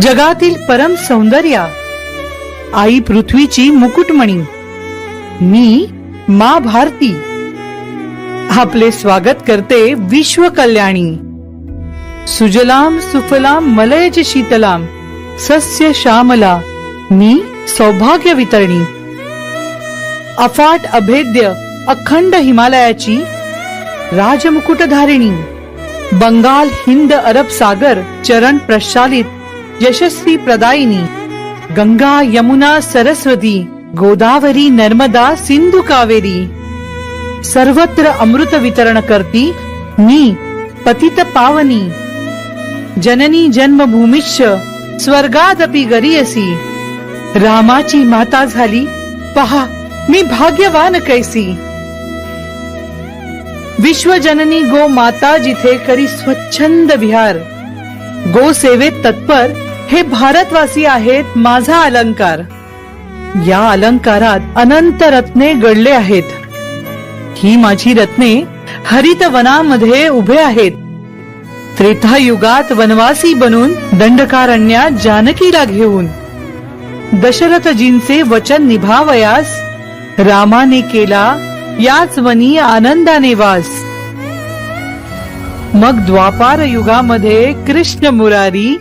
जगातील परम सौंदर्या आई पृथ्वीची मुकुटमणी मी मा भारती आपले स्वागत करते विश्व कल्याणी। सुजलाम सुफलाम मलयज शीतलाम सस्य श्यामला मी सौभाग्य वितरणी। अफाट अभेद्य अखंड हिमालयाची राजमुकुटधारिणी, बंगाल हिंद अरब सागर चरण प्रशालित यशस्वी प्रदायिनी, गंगा यमुना सरस्वती गोदावरी नर्मदा सिंधु कावेरी सर्वत्र अमृत वितरण करती मी पतित पावनी। जननी जन्मभूमिश्च स्वर्गादपि गरीयसी, रामाची माता झाली पहा मी भाग्यवान कैसी। विश्वजननी गो माता जिथे करी स्वच्छंद विहार, गो सेवेत तत्पर हे भारतवासी आहेत माझा अलंकार। या अलंकारात अनंत रत्ने गडले आहेत, ही माझी रत्ने हरित वनामध्ये उभे आहेत। त्रेतायुगात वनवासी बनून दंडकारण्यात जानकीला घेऊन, दशरथजींचे वचन निभावयास रामाने केला याच वनी आनंदाने वास। मग द्वापार युगामध्ये कृष्ण मुरारी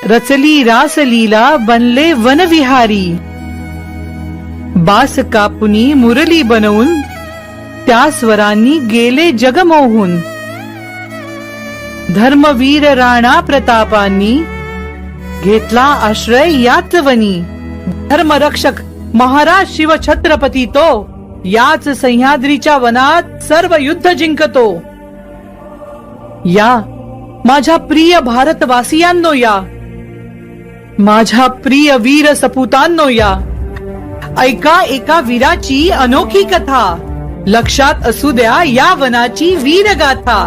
रचली रासलीला बनले वनविहारी। बास कापुनी मुरली बनवून त्या स्वरांनी गेले जगमोहून। धर्मवीर राणा प्रतापांनी घेतला आश्रय याच वनी। धर्मरक्षक महाराज शिव छत्रपती तो याच सह्याद्रीच्या वनात सर्व युद्ध जिंकतो। या माझ्या प्रिय भारतवासियांनो, या माझ्या प्रिय वीर सपूतांनो, या ऐका एका वीराची अनोखी कथा। लक्षात असू द्या या वनाची वीरगाथा।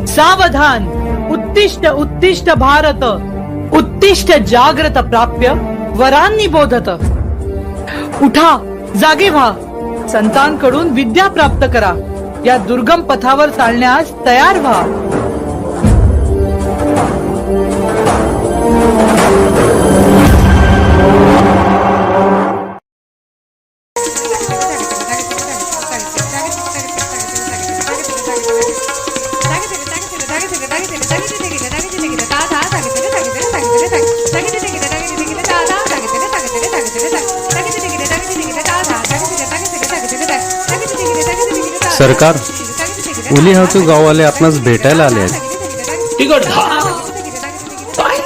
सावधान उत्तिष्ठ उत्तिष्ठ भारत, उत्तिष्ठ जाग्रत प्राप्य वरांनी बोधत। उठा जागे व्हा, संतांकडून विद्या प्राप्त करा, या दुर्गम पथावर चालण्यास तयार व्हा। सरकार, उली हातू गाववाले आपणास भेटायला आले आहेत। काय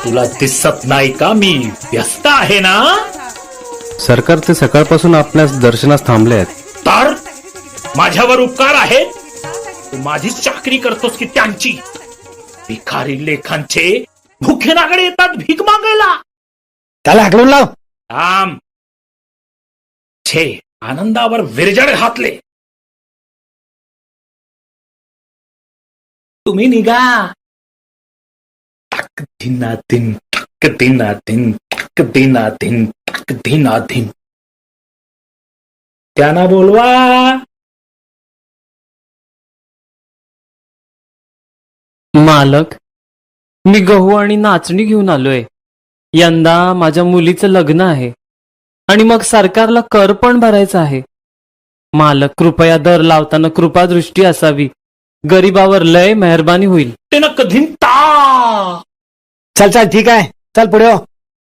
तुला दिसत नाही का मी व्यस्त आहे ना? सरकार, ते सकाळपासून आपल्यास दर्शनास थांबले आहेत। तर माझ्यावर उपकार आहे? तू माझीच चाकरी करतोस की त्यांची? भिकारी लेखांचे भुखे नागडे येतात भीक मागायला। त्याला हाकलून लाव। थांब छे, आनंदावर विरजण घातले। तुम्ही निघा। टक दिना दिन, टक दिना दिन, टक दिना दिन, टक दिना दिन। त्यांना बोलवा। मालक, मी गहू आणि नाचणी घेऊन आलोय। यंदा माझ्या मुलीचं लग्न आहे आणि मग सरकारला कर पण भरायचा आहे। मालक, कृपया दर लावताना कृपादृष्टी असावी, गरीबावर लय मेहरबानी होईल। ते न कधी ता। चल चल ठीक आहे, चल पुढे हो,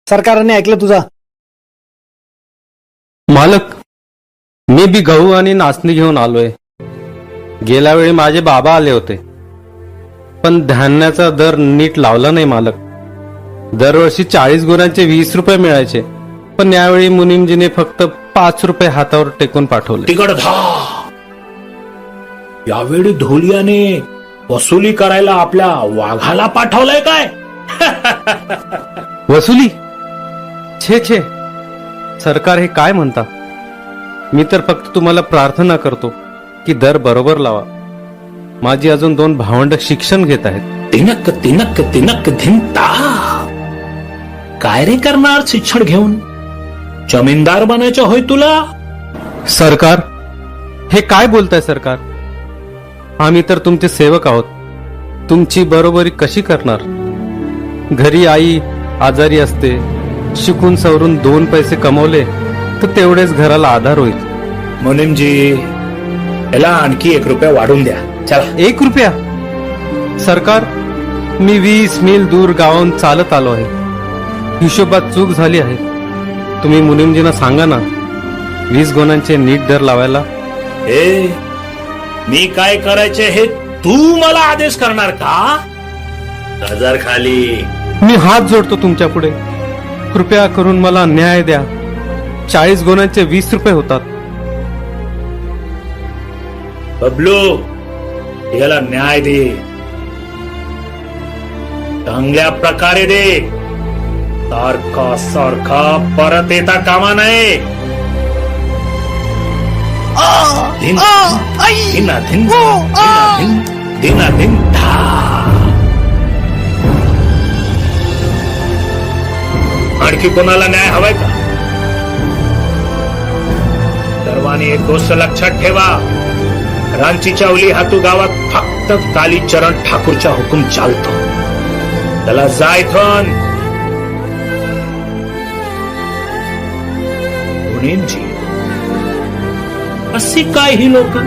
सरकारने ऐकलं तुझं। मालक, मी बी गहू आणि नाचणी घेऊन आलोय। गेल्या वेळी माझे बाबा आले होते, पण धान्याचा दर नीट लावला नाही मालक। दरवर्षी 40 गुरांचे 20 रुपये मिळायचे, पण यावेळी मुनीमजीने फक्त 5 रुपये हातावर टेकून पाठवले। तिकड धा। यावेळी धोलियाने वसुली करायला आपल्या वाघाला पाठवलंय काय? वसुली? छे छे, सरकार हे काय म्हणता? मी तर फक्त तुम्हाला प्रार्थना करतो की दर बरोबर लावा। माझी अजून 2 भावंड शिक्षण घेत आहेत। तिनक तिनक तिनक धिंता। काय रे करणार शिक्षण घेऊन? जमीनदार बनायचं होय तुला? सरकार, हे काय बोलताय सरकार? आम्ही तर तुमचे सेवक आहोत। तुमची बरोबरी कशी करणार? घरी आई आजारी असते, शिकून सवरून 2 पैसे कमवले तर तेवढेच घराला आधार होईल. मुनीमजी, याला आणखी 1 रुपया वाढून द्या. चला. 1 रुपया? सरकार, मी 20 मैल दूर गावाहून चालत आलो आहे. हिशोबात चूक झाली आहे. तुम्ही मुनीमजींना सांगा ना 20 गोण्यांचे नीट दर लावायला. ए, मी काय करायचे हे तू मला आदेश करणार का? नजर खाली. मी हात जोडतो तुमच्या पुढे. कृपया करून मला न्याय द्या. 40 गोण्यांचे 20 रुपये होतात. बबलू, याला न्याय दे. चांगल्या प्रकारे दे. सारखा सारखा परत येता कामा नये. धिन धिना धिन धिना धिन धिना धिन धा. आणखी कोणाला न्याय हवाय का? सर्वांनी एक गोष्ट लक्षात ठेवा. रांचीच्या ओली हातू गावात फक्त कालीचरण ठाकूरचा हुकूम चालतो. त्याला जायथन. मुनीमजी, अशी काय ही लोक?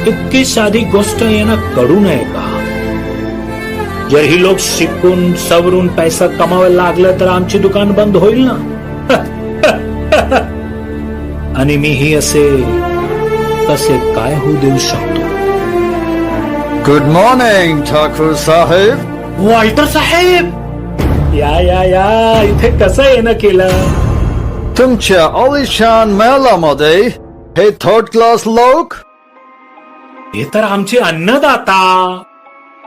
इतकी साधी गोष्ट यांना कळू नये का? जर ही लोक शिकून सवरून पैसा कमावायला लागलं तर आमची दुकान बंद होईल ना. आणि मीही असे तसे काय होऊ देऊ शकतो? गुड मॉर्निंग ठाकूर साहेब. वॉल्टर साहेब, या या या. इथे कसं येणं केलं? तुमच्या आलिशान मेळामध्ये हे थर्ड क्लास लोक? हे तर आमचे अन्नदाता.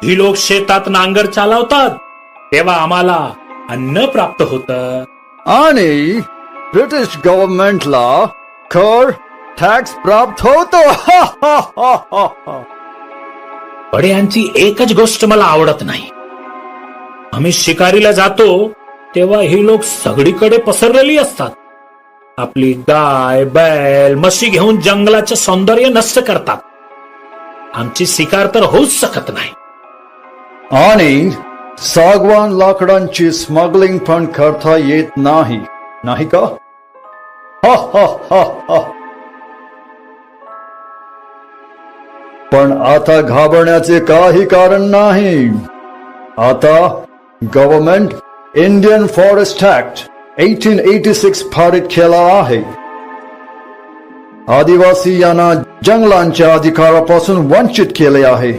ही लोक शेतात नांगर चालवतात तेव्हा आम्हाला अन्न प्राप्त होतं. आणि ब्रिटिश गव्हर्नमेंटला कर टॅक्स प्राप्त होतो. पण यांची एकच गोष्ट मला आवडत नाही. आम्ही शिकारीला जातो तेव्हा ही लोक सगळीकडे पसरलेली असतात. आपली गाय बैल म्हशी घेऊन जंगलाचं सौंदर्य नष्ट करतात. आमची शिकार तर होऊच शकत नाही. आणि सागवान लाकडांची स्मगलिंग पण करता येत नाही, नाही का? पण आता घाबरण्याचे काही कारण नाही. आता गव्हर्नमेंट इंडियन फॉरेस्ट ऍक्ट 1886 पारित केला आहे. आदिवासी यांना जंगलांच्या अधिकारापासून वंचित केले आहे.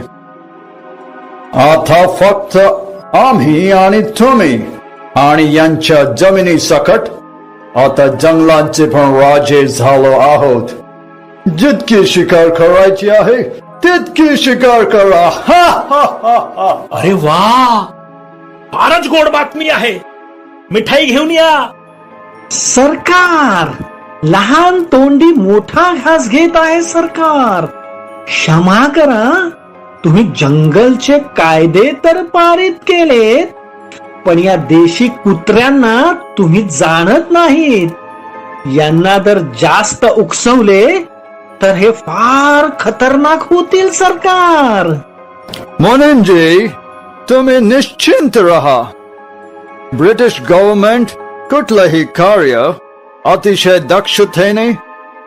आता फक्त आम्ही आणि तुम्ही आणि यांच्या जमिनी सकट आता जंगलांचे पण राजे झालो आहोत. जितकी शिकार करायची आहे तितकी शिकार करा. अरे वा, फारच गोड बातमी आहे. मिठाई घेऊन या. सरकार लहान तोंडी मोठा घास घेत आहे. सरकार क्षमा करा. तुम्ही जंगलचे कायदे तर पारित केलेत, पण या देशी कुत्र्यांना तुम्ही जाणत नाहीत. यांना जर जास्त उकसवले तर हे फार खतरनाक होतील. सरकार मुनीमजी, तुम्ही निश्चिंत रहा. ब्रिटिश गव्हर्नमेंट कुठलंही कार्य अतिशय दक्षतेने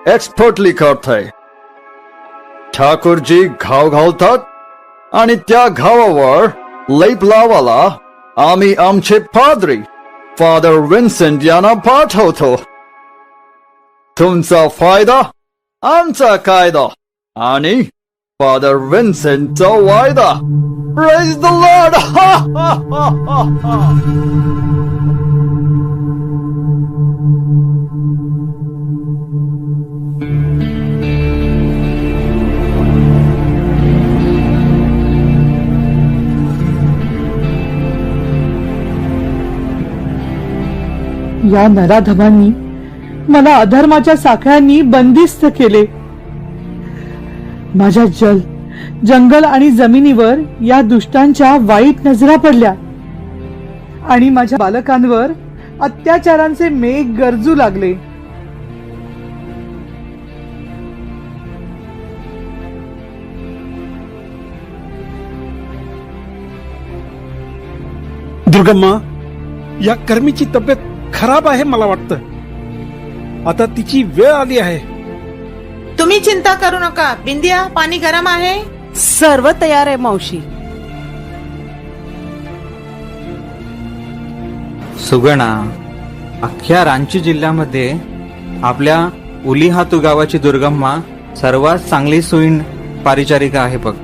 एक्सपर्टली करते. ठाकूरजी घाव घालतात आणि त्या घावावर लेप लावायला आम्ही आमचे पाद्री फादर विन्सेंट यांना पाठवतो. तुमचा फायदा आमचा कायदा आणि फादर विन्सेंटचा वायदा. Praise the Lord! या नराधमांनी मला अधर्माच्या साखळ्यांनी बंदिस्त केले. माझ्या जंगल आणि जमिनीवर या दुष्टांच्या वाईट नजरा पडल्या आणि माझ्या बालकांवर अत्याचारांचे मेघ गरजू लागले. दुर्गम्मा, या कर्मीची तब्येत खराब आहे मला वाटतं. आता तिची वेळ आली आहे. तुम्ही चिंता करू नका. बिंदिया, पाणी गरम आहे. सर्व तयार आहे मावशी. सुगणा, अख्ख्या रांची जिल्ह्यामध्ये आपल्या उलीहातू गावाची दुर्गम्मा सर्वात चांगली सुईण पारिचारिका आहे बघ.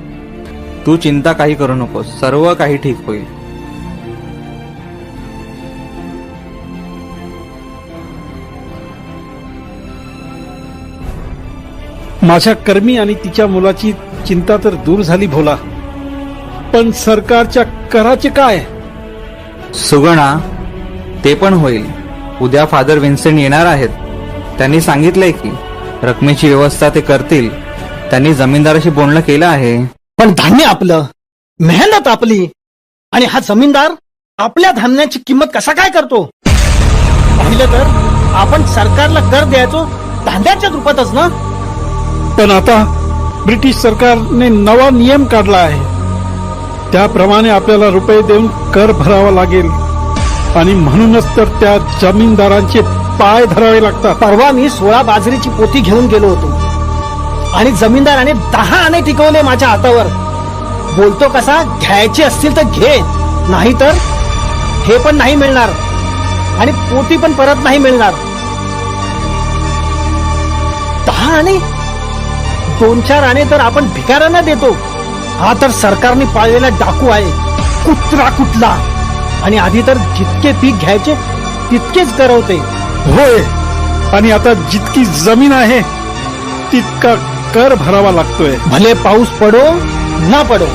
तू चिंता काही करू नकोस, सर्व काही ठीक होईल. माझ्या कर्मी आणि तिच्या मुलाची चिंता तर दूर झाली भोला, पण सरकारच्या कराचे काय? सुगणा, ते पण होईल. उद्या फादर विन्सेंट येणार आहेत. त्यांनी सांगितलंय की रकमेची व्यवस्था ते करतील. त्यांनी जमीनदाराशी बोलणं केलं आहे. पण धान्य आपलं, मेहनत आपली, आणि हा जमीनदार आपल्या धान्याची किंमत कसा काय करतो? पाहिलं तर आपण सरकारला कर द्यायचो धान्याच्या रूपातच ना. पण आता ब्रिटिश सरकारने नवा नियम काढला आहे. त्याप्रमाणे आपल्याला रुपये देऊन कर भरावा लागेल, आणि म्हणूनच तर त्या जमीनदारांचे पाय धरावे लागतात. परवा मी 16 बाजरीची पोती घेऊन गेलो होतो, आणि जमीनदाराने 10 आणे टिकवले माझ्या हातावर. बोलतो कसा, घ्यायचे असतील तर घे, नाही तर हे पण नाही मिळणार, आणि पोती पण परत नाही मिळणार. 10 आणे, 2-4 आणे तर आपण भिकाऱ्यांना देतो. हा तर सरकारने पाळलेला डाकू आहे, कुत्रा कुठला. आणि आधी तर जितके पीक घ्यायचे तितकेच करवते. होय, आणि आता जितकी जमीन आहे तितका कर भरावा लागतोय. भले पाऊस पडो ना पडो,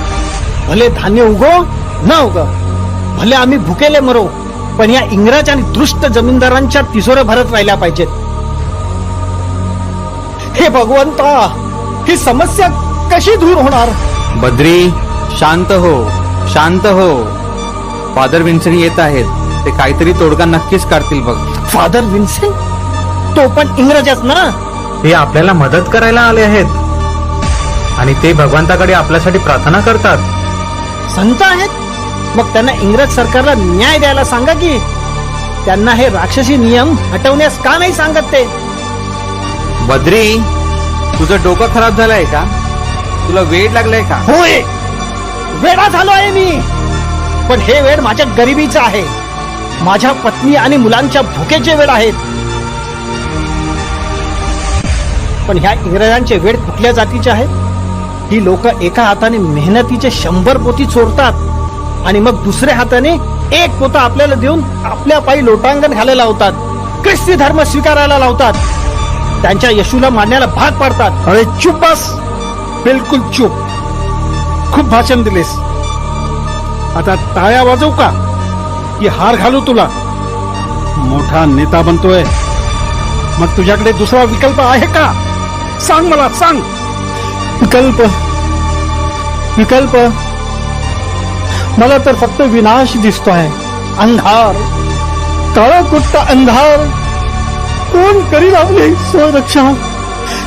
भले धान्य उगो ना उगो, भले आम्ही भुकेले मरो, पण या इंग्रज आणि दृष्ट जमीनदारांच्या तिजोऱ्या भरत राहिल्या पाहिजेत. हे भगवंता, ही समस्या कशी दूर होणार? बद्री, शांत हो, शांत हो. फादर विन्सेंट येत आहेत. ते काहीतरी तोडगा नक्कीच काढतील बघ. Father Vincent? तो पण इंग्रजच ना. ते आपल्याला मदत करायला आले आहेत, आणि ते भगवंताकडे आपल्यासाठी प्रार्थना करतात. संत आहेत, मग त्यांना इंग्रज सरकारला न्याय द्यायला सांगा की. त्यांना हे राक्षसी नियम हटवण्यास का नाही सांगत ते? बद्री, तुझं डोकं खराब झालंय का? तुला वेळ लागलाय का? होय, वेडा झालो आहे मी. पण हे वेळ माझ्या गरिबीचं आहे, माझ्या पत्नी आणि मुलांच्या भुकेचे वेळ आहेत. पण ह्या इंग्रजांचे वेळ कुठल्या जातीचे आहेत? ही लोक एका हाताने मेहनतीचे 100 पोती चोरतात, आणि मग दुसऱ्या हाताने एक पोता आपल्याला देऊन आपल्या पायी लोटांगण घालायला लावतात, ख्रिस्ती धर्म स्वीकारायला लावतात, त्यांच्या येशूला मारण्याला भाग पाडतात. अरे चुप बस, बिलकुल चुप. खूप भाषण दिलेस. आता टाळ्या वाजवू का, की हार घालू तुला? मोठा नेता बनतोय, मग तुझ्याकडे दुसरा विकल्प आहे का? सांग मला, सांग. विकल्प? विकल्प मला तर फक्त विनाश दिसतोय. अंधार, काळा कुट्टा अंधार. कोण करील आपली स्वरक्षा?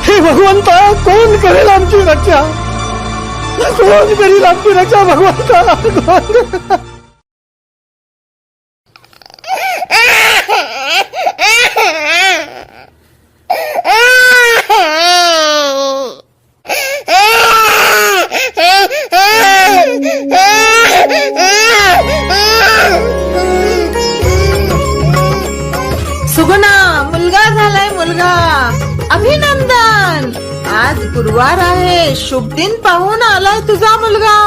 हे भगवंता, कोण करेल आमची रक्षा? कोण करील आमची रक्षा भगवंता? सुगुणा, मुलगा झालाय, मुलगा. अभिनंदन. आज गुरुवार आहे, शुभ दिन पाहून आलाय तुझा मुलगा.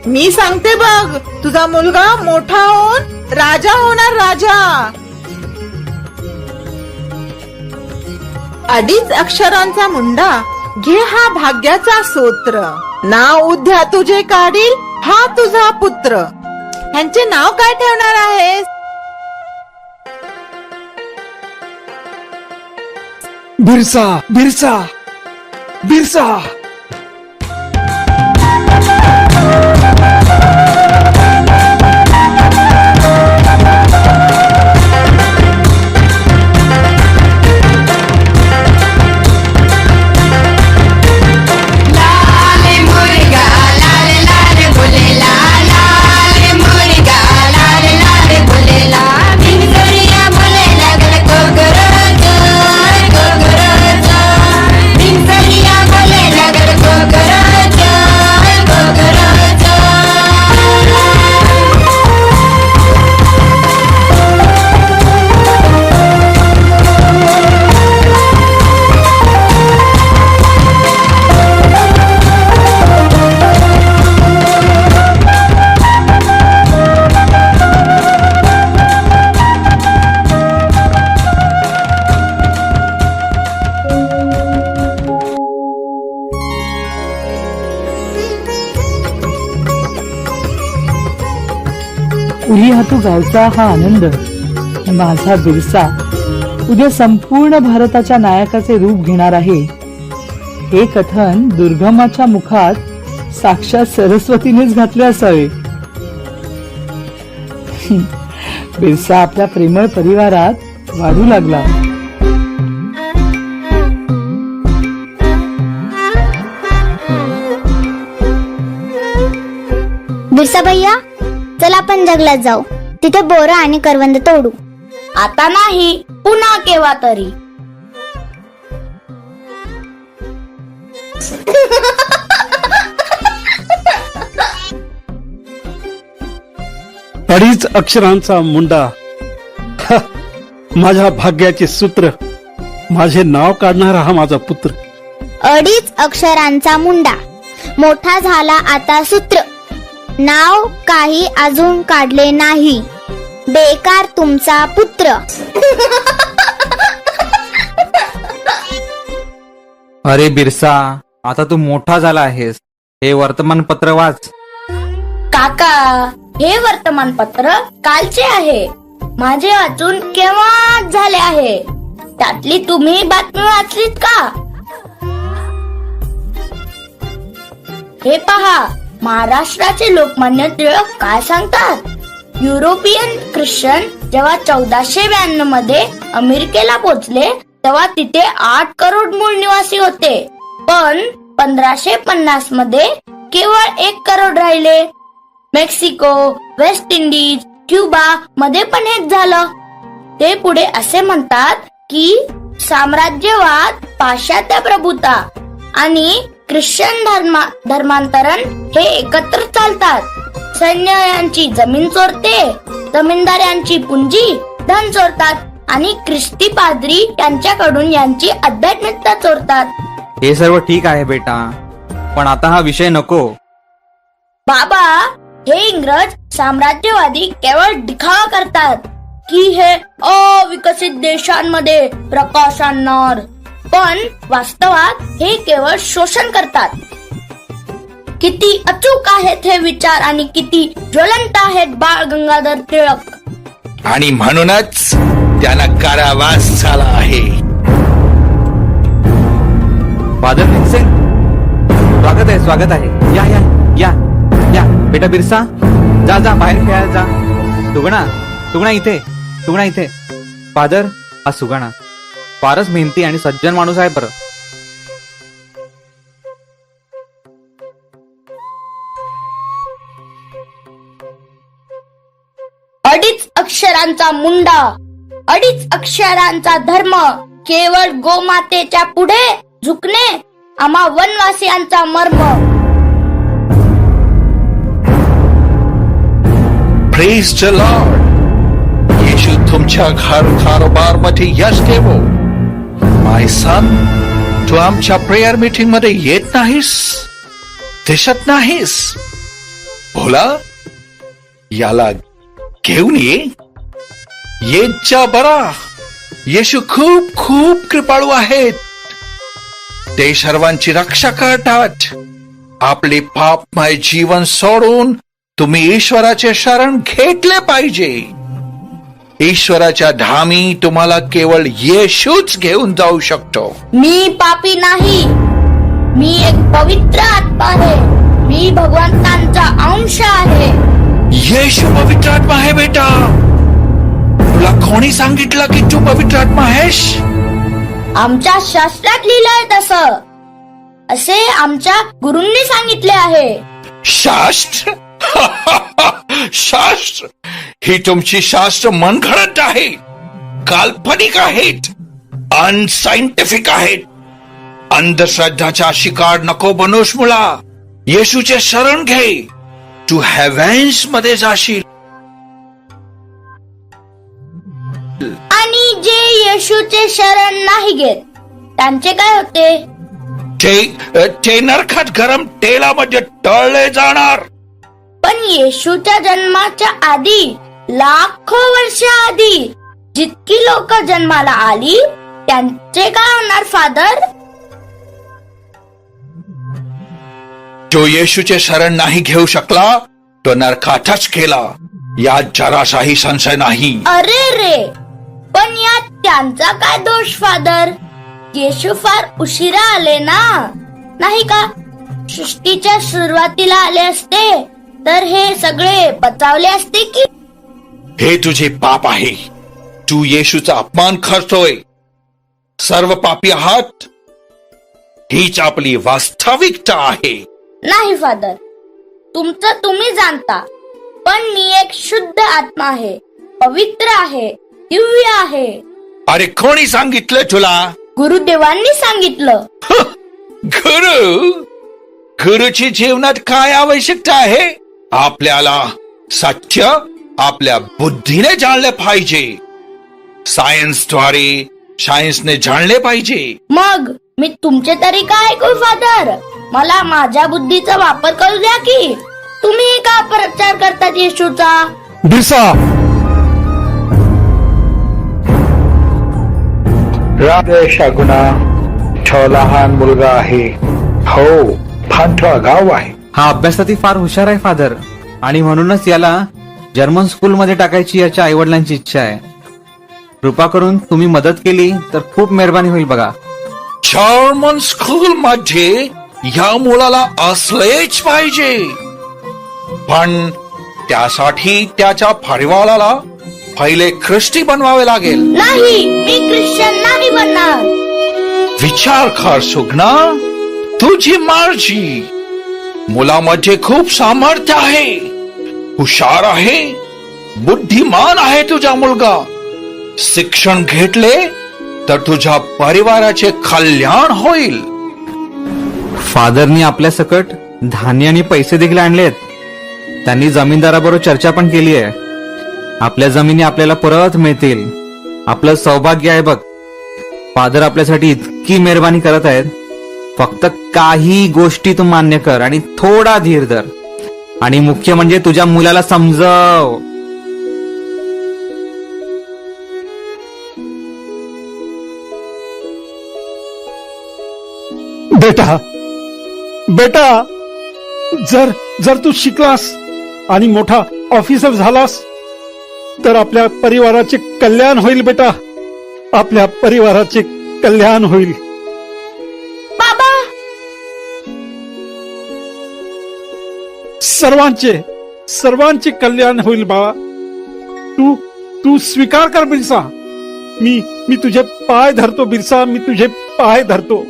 मी सांगते बघ, तुझा मुलगा मोठा होऊन राजा होणार, राजा. 2.5 अक्षरांचा मुंडा, घे हा भाग्याचा सूत्र. नाव उद्या तुझे काढील हा तुझा पुत्र. ह्यांचे नाव काय ठेवणार आहेस? बिरसा, बिरसा, बिरसा. लाल मुर्गा, लाल लाल बोले लाल, लाल मुर्गा, लाल लाल उलीहातू गावचा हा आनंद, माझा बिरसा उद्या संपूर्ण भारताच्या नायकाचे रूप घेणार आहे, हे कथन दुर्गमाच्या मुखात साक्षात सरस्वतीनेच घातले असावे. बिरसा आपल्या प्रेमळ परिवारात वाढू लागला. बिरसा भैया, चल आपण जंगलात जाऊ, तिथे बोरं आणि करवंद तोडू. आता नाही, पुन्हा केव्हा तरी. अडीच अक्षरांचा मुंडा, माझ्या भाग्याचे सूत्र, माझे नाव काढणारा हा माझा पुत्र. अडीच अक्षरांचा मुंडा, मोठा झाला आता सूत्र, नाव काही अजून काढले नाही, बेकार तुमचा पुत्र. अरे बिरसा, आता तू मोठा झाला आहेस. हे वर्तमानपत्र वाच. काका, हे वर्तमानपत्र कालचे आहे, माझे वाचून केव्हा झाले आहे. त्यातली तुम्ही बातमी वाचलीत का? हे पहा, महाराष्ट्राचे लोकमान्य टिळक काय सांगतात. युरोपियन ख्रिश्चन जेव्हा 1492 मध्ये अमेरिकेला पोहोचले तेव्हा तिथे 8 करोड मूळ निवासी होते, पण 1550 मध्ये केवळ 1 करोड राहिले. मेक्सिको, वेस्ट इंडिज, क्युबा मध्ये पण हेच झालं. ते पुढे असे म्हणतात की साम्राज्यवाद, पाश्चात्य प्रभुता आणि ख्रिश्चन धर्मांतरण हे एकत्र चालतात. सैन्य यांची जमीन चोरते, जमीनदार यांची पुंजी धन चोरतात आणि ख्रिस्ती पाद्री त्यांच्याकडून यांची आध्यात्मिकता चोरतात. हे सर्व ठीक आहे बेटा, पण आता हा विषय नको. बाबा, हे इंग्रज साम्राज्यवादी केवळ दिखावा करतात की हे अविकसित देशांमध्ये प्रकाश आणणार, पण वास्तवात हे केवळ शोषण करतात. किती अचूक आहेत हे विचार आणि किती ज्वलंत आहेत बाळ गंगाधर टिळक. आणि म्हणूनच त्यांना कारावास झाला आहे. फादर विन्सेंट, स्वागत आहे. या या या या बेटा बिरसा, जा जा बाहेर खेळायला जा. सुगणा इथे. फादर, हा सुगणा फारच मेहनती आणि सज्जन माणूस आहे बरं. अडीच अक्षरांचा मुंडा, अडीच अक्षरांचा धर्म, केवळ गोमातेच्या पुढे झुकणे, आम्हा वनवासियांचा मर्म. Praise the Lord. येशू तुमच्या कारोबार मध्ये यश देवो. माय सन, तू आमच्या प्रेयर मीटिंग मध्ये येत नाहीस, दिसत नाहीस. बोला, याला घेऊन येत जा बरा. येशू खूप खूप कृपाळू आहेत. ते सर्वांची रक्षा करतात. आपले पापमय जीवन सोडून तुम्ही ईश्वराचे शरण घेतले पाहिजे. ईश्वराच्या धामी तुम्हाला केवळ येशूच घेऊन जाऊ शकतो. मी पापी नाही, मी एक पवित्र आत्मा आहे. मी भगवंतांचा अंश आहे. येशू पवित्र आत्मा आहे बेटा. तुला कोणी सांगितलं की तू पवित्र आत्मा आहेस? आमच्या शास्त्रात लिहिलंय तसं, असे आमच्या गुरूंनी सांगितले आहे. शास्त्र? शास्त्र? ही तुमची शास्त्र मनगढंत आहे, काल्पनिक आहेत, अनसायंटिफिक आहेत. अंधश्रद्धाचा शिकार नको बनूस मुला. येशूचे शरण घे, तू हेव्हन्स मध्ये जाशील. आणि जे येशूचे शरण नाही घेत त्यांचे काय होते? ते नरकात गरम तेलामध्ये तळले जाणार. पण येशूच्या जन्माच्या आधी, लाखो वर्ष आधी जितकी लोक जन्माला आली त्यांचे काय होणार फादर? जो येशूचे शरण नाही घेऊ शकला तो नरकातच गेला. यात जराशाही संशय नाही. अरे रे, पण यात त्यांचा काय दोष फादर? येशू फार उशिरा आले ना, नाही का? सृष्टीच्या सुरुवातीला आले असते तर हे सगळे बचावले असते की? हे तुझे पाप आहे. तू येशूचा अपमान करतोय. सर्व पापी आहात. हीच आपली वास्तविकता आहे. नाही फादर, तुमचं तुम्ही जाणता, पण मी एक शुद्ध आत्मा आहे, पवित्र आहे, दिव्य आहे. अरे कोणी सांगितलं तुला? गुरुदेवांनी सांगितलं. गुरुची जीवनात काय आवश्यकता आहे? आपल्याला सत्य आपल्या बुद्धीने जाणले पाहिजे. सायन्सने जाणले पाहिजे. मग मी तुमचे तरी काय ऐकू फादर? मला माझ्या बुद्धीचा वापर करू द्या की. तुम्ही का प्रचार करतात येशूचा? बिरसा, राधे शगुना, तो लहान मुलगा आहे. हो, फांठा गाव आहे. हा अभ्यासात फार हुशार आहे फादर, आणि म्हणूनच याला जर्मन स्कूल मध्ये टाकायची याच्या आईवडिलांची इच्छा आहे. कृपा करून तुम्ही मदत केली तर खूप मेहरबानी होईल बघा. जर्मन स्कूल मध्ये या मुलाला असलेच पाहिजे, पण त्यासाठी त्याच्या परिवाराला पहिले ख्रिस्ती बनवावे लागेल. नाही, मी ख्रिश्चन नाही बनणार. विचार कर सुगना, तुझी मर्जी. मुलामध्ये खूप सामर्थ्य आहे, हुशार आहे, बुद्धिमान आहे तुझा मुलगा. शिक्षण घेतले तर तुझ्या परिवाराचे कल्याण होईल. फादरनी आपल्या सकट धान्य आणि पैसे देखील आणलेत. त्यांनी जमीनदाराबरोबर चर्चा पण केली आहे. आपल्या जमिनी आपल्याला परत मिळतील. आपलं सौभाग्य आहे बघ. फादर आपल्यासाठी इतकी मेहरबानी करत आहेत. फक्त काही गोष्टी तू मान्य कर आणि थोडा धीर धर, आणि मुख्य म्हणजे तुझ्या मुलाला समजव. बेटा, बेटा, जर तू शिकलास आणि मोठा ऑफिसर झालास तर आपल्या परिवाराचे कल्याण होईल बेटा. आपल्या परिवाराचे कल्याण होईल. बाबा, सर्वांचे कल्याण होईल बाळा. तू स्वीकार कर बिरसा. मी तुझे पाय धरतो बिरसा, मी तुझे पाय धरतो.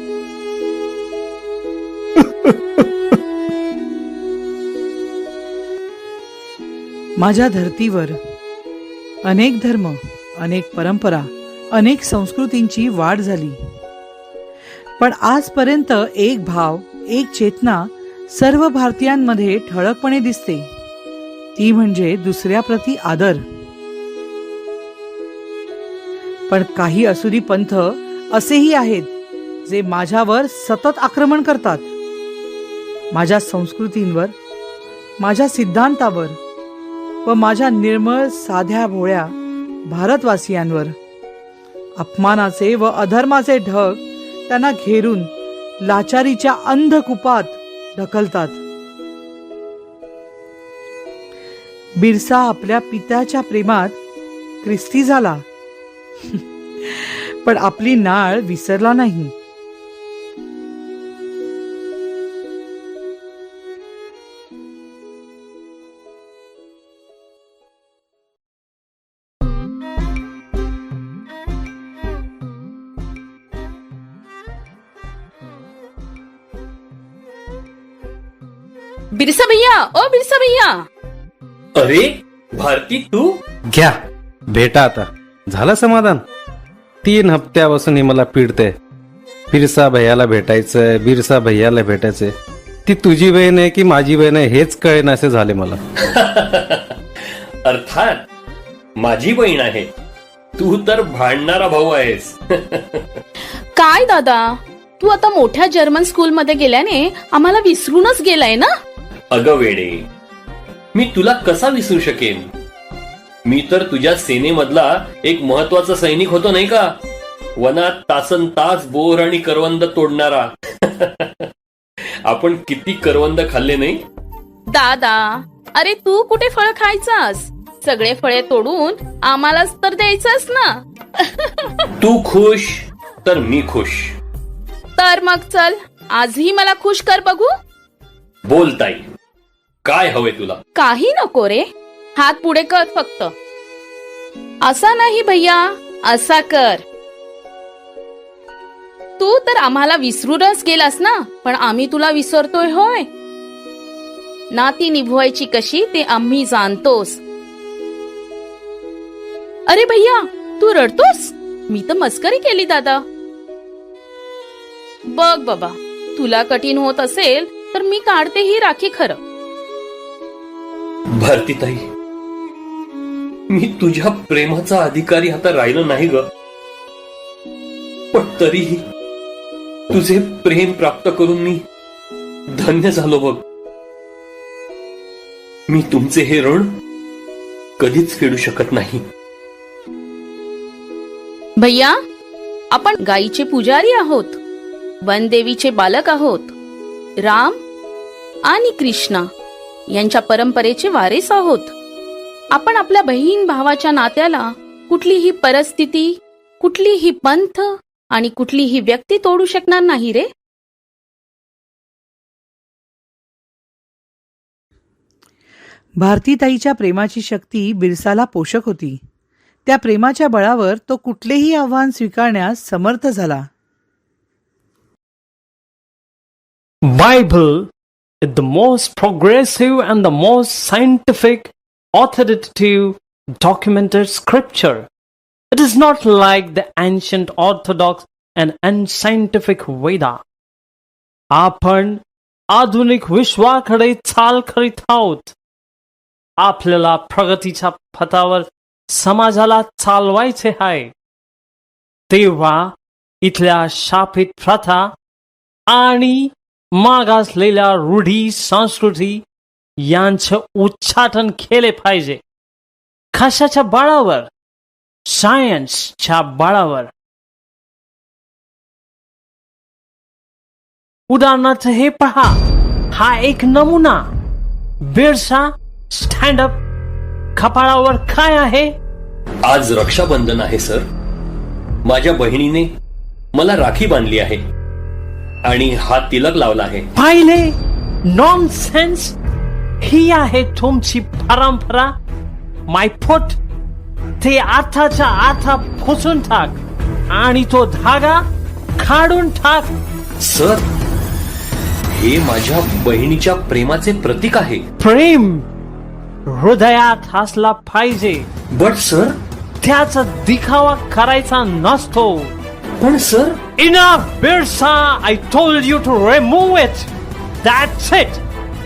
माझ्या धर्तीवर अनेक धर्म, अनेक परंपरा, अनेक संस्कृतींची वाढ झाली, पण आजपर्यंत एक भाव, एक चेतना सर्व भारतीयांमध्ये ठळकपणे दिसते. ती म्हणजे दुसऱ्याप्रती आदर. पण काही असुरी पंथ असेही आहेत जे माझ्यावर सतत आक्रमण करतात. माझ्या संस्कृतींवर, माझ्या सिद्धांतावर व माझ्या निर्मळ साध्या भोळ्या भारतवासियांवर अपमानाचे व अधर्माचे ढग त्यांना घेरून लाचारीच्या अंधकुपात ढकलतात. बिरसा आपल्या पित्याच्या प्रेमात ख्रिस्ती झाला, पण आपली नाळ विसरला नाही. बिरसा भैया, ओ बिरसा भैया. अरे भारती, तू? घ्या भेटा. आता झालं समाधान. 3 हप्त्यापासून ही मला पीडते. बिरसा भैयाला भेटायचंय, बिरसा भैयाला भेटायचंय. ती तुझी बहीण आहे की माझी बहीण आहे हेच कळेनासे झाले मला. अर्थात माझी बहीण आहे. तू तर भांडणारा भाऊ आहेस. काय दादा, तू आता मोठ्या जर्मन स्कूल मध्ये गेल्याने आम्हाला विसरूनच गेलाय ना? अगं वेडे, मी तुला कसा विसरू शकेन? मी तर तुझ्या सेनेमधला एक महत्वाचा सैनिक होतो नाही का? वनात तासन तास बोर आणि करवंद तोडणारा. आपण किती करवंद खाल्ले नाही दादा? अरे तू कुठे फळ खायचास? सगळे फळे तोडून आम्हालाच तर द्यायचंच ना. तू खुश तर मी खुश. तर मग चल, आजही मला खुश कर बघू. बोल ताई, काय हवे तुला? काही नको रे, हात पुढे कर फक्त. असा नाही भैया, असा कर. तू तर आम्हाला विसरूनच गेलास ना, पण आम्ही तुला विसरतोय होय. नाती निभवायची कशी ते आम्ही जाणतोस. अरे भैया, तू रडतोस? मी तर मस्करी केली दादा. बघ बाबा, तुला कठीण होत असेल तर मी काढते ही राखी खरं. भारतीताई, मी तुझ्या प्रेमाचा अधिकारी आता राहिलो नाही ग, पण तरीही तुझे प्रेम प्राप्त करून मी धन्य झालो बघ. मी तुमचे हे ऋण कधीच फेडू शकत नाही. भैया, आपण गायीचे पुजारी आहोत, वनदेवीचे बालक आहोत. राम आणि कृष्णा यांच्या परंपरेचे वारीस आहोत. आपण आपल्या बहीण भावाच्या नात्याला कुठलीही परिस्थिती, कुठलीही पंथ आणि कुठलीही व्यक्ती तोडू शकणार नाही रे. भारतीताईच्या प्रेमाची शक्ती बिरसाला पोषक होती. त्या प्रेमाच्या बळावर तो कुठलेही आव्हान स्वीकारण्यास समर्थ झाला. Bible is the most progressive and the most scientific, authoritative, documented scripture. It is not like the ancient orthodox and unscientific Veda. आपण आधुनिक विश्वाकडे चाल करीत आहोत. आपल्याला प्रगतीच्या पथावर समाजाला चालवायचे आहे. तेव्हा इथल्या शापित प्रथा आणि मागासलेल्या रूढी संस्कृती यांचे उच्चाटन केले पाहिजे. कशाच्या बळावर? सायन्सच्या बळावर. उदाहरणार्थ हे पहा, हा एक नमुना. Birsa stand up. कपाळावर काय आहे? आज रक्षाबंधन आहे सर. माझ्या बहिणीने मला राखी बांधली आहे आणि हा तिलक लावला आहे. पाहिले? नॉनसेन्स. ही आहे तुमची परंपरा. माय फुट. ते आताच्या आता पुसून टाक आणि तो धागा काढून टाक. सर, हे माझ्या बहिणीच्या प्रेमाचे प्रतीक आहे. प्रेम हृदयात असला पाहिजे. बट सर, त्याचा दिखावा करायचा नसतो. पण sir, Enough, Birsa! I told you to remove it. That's it.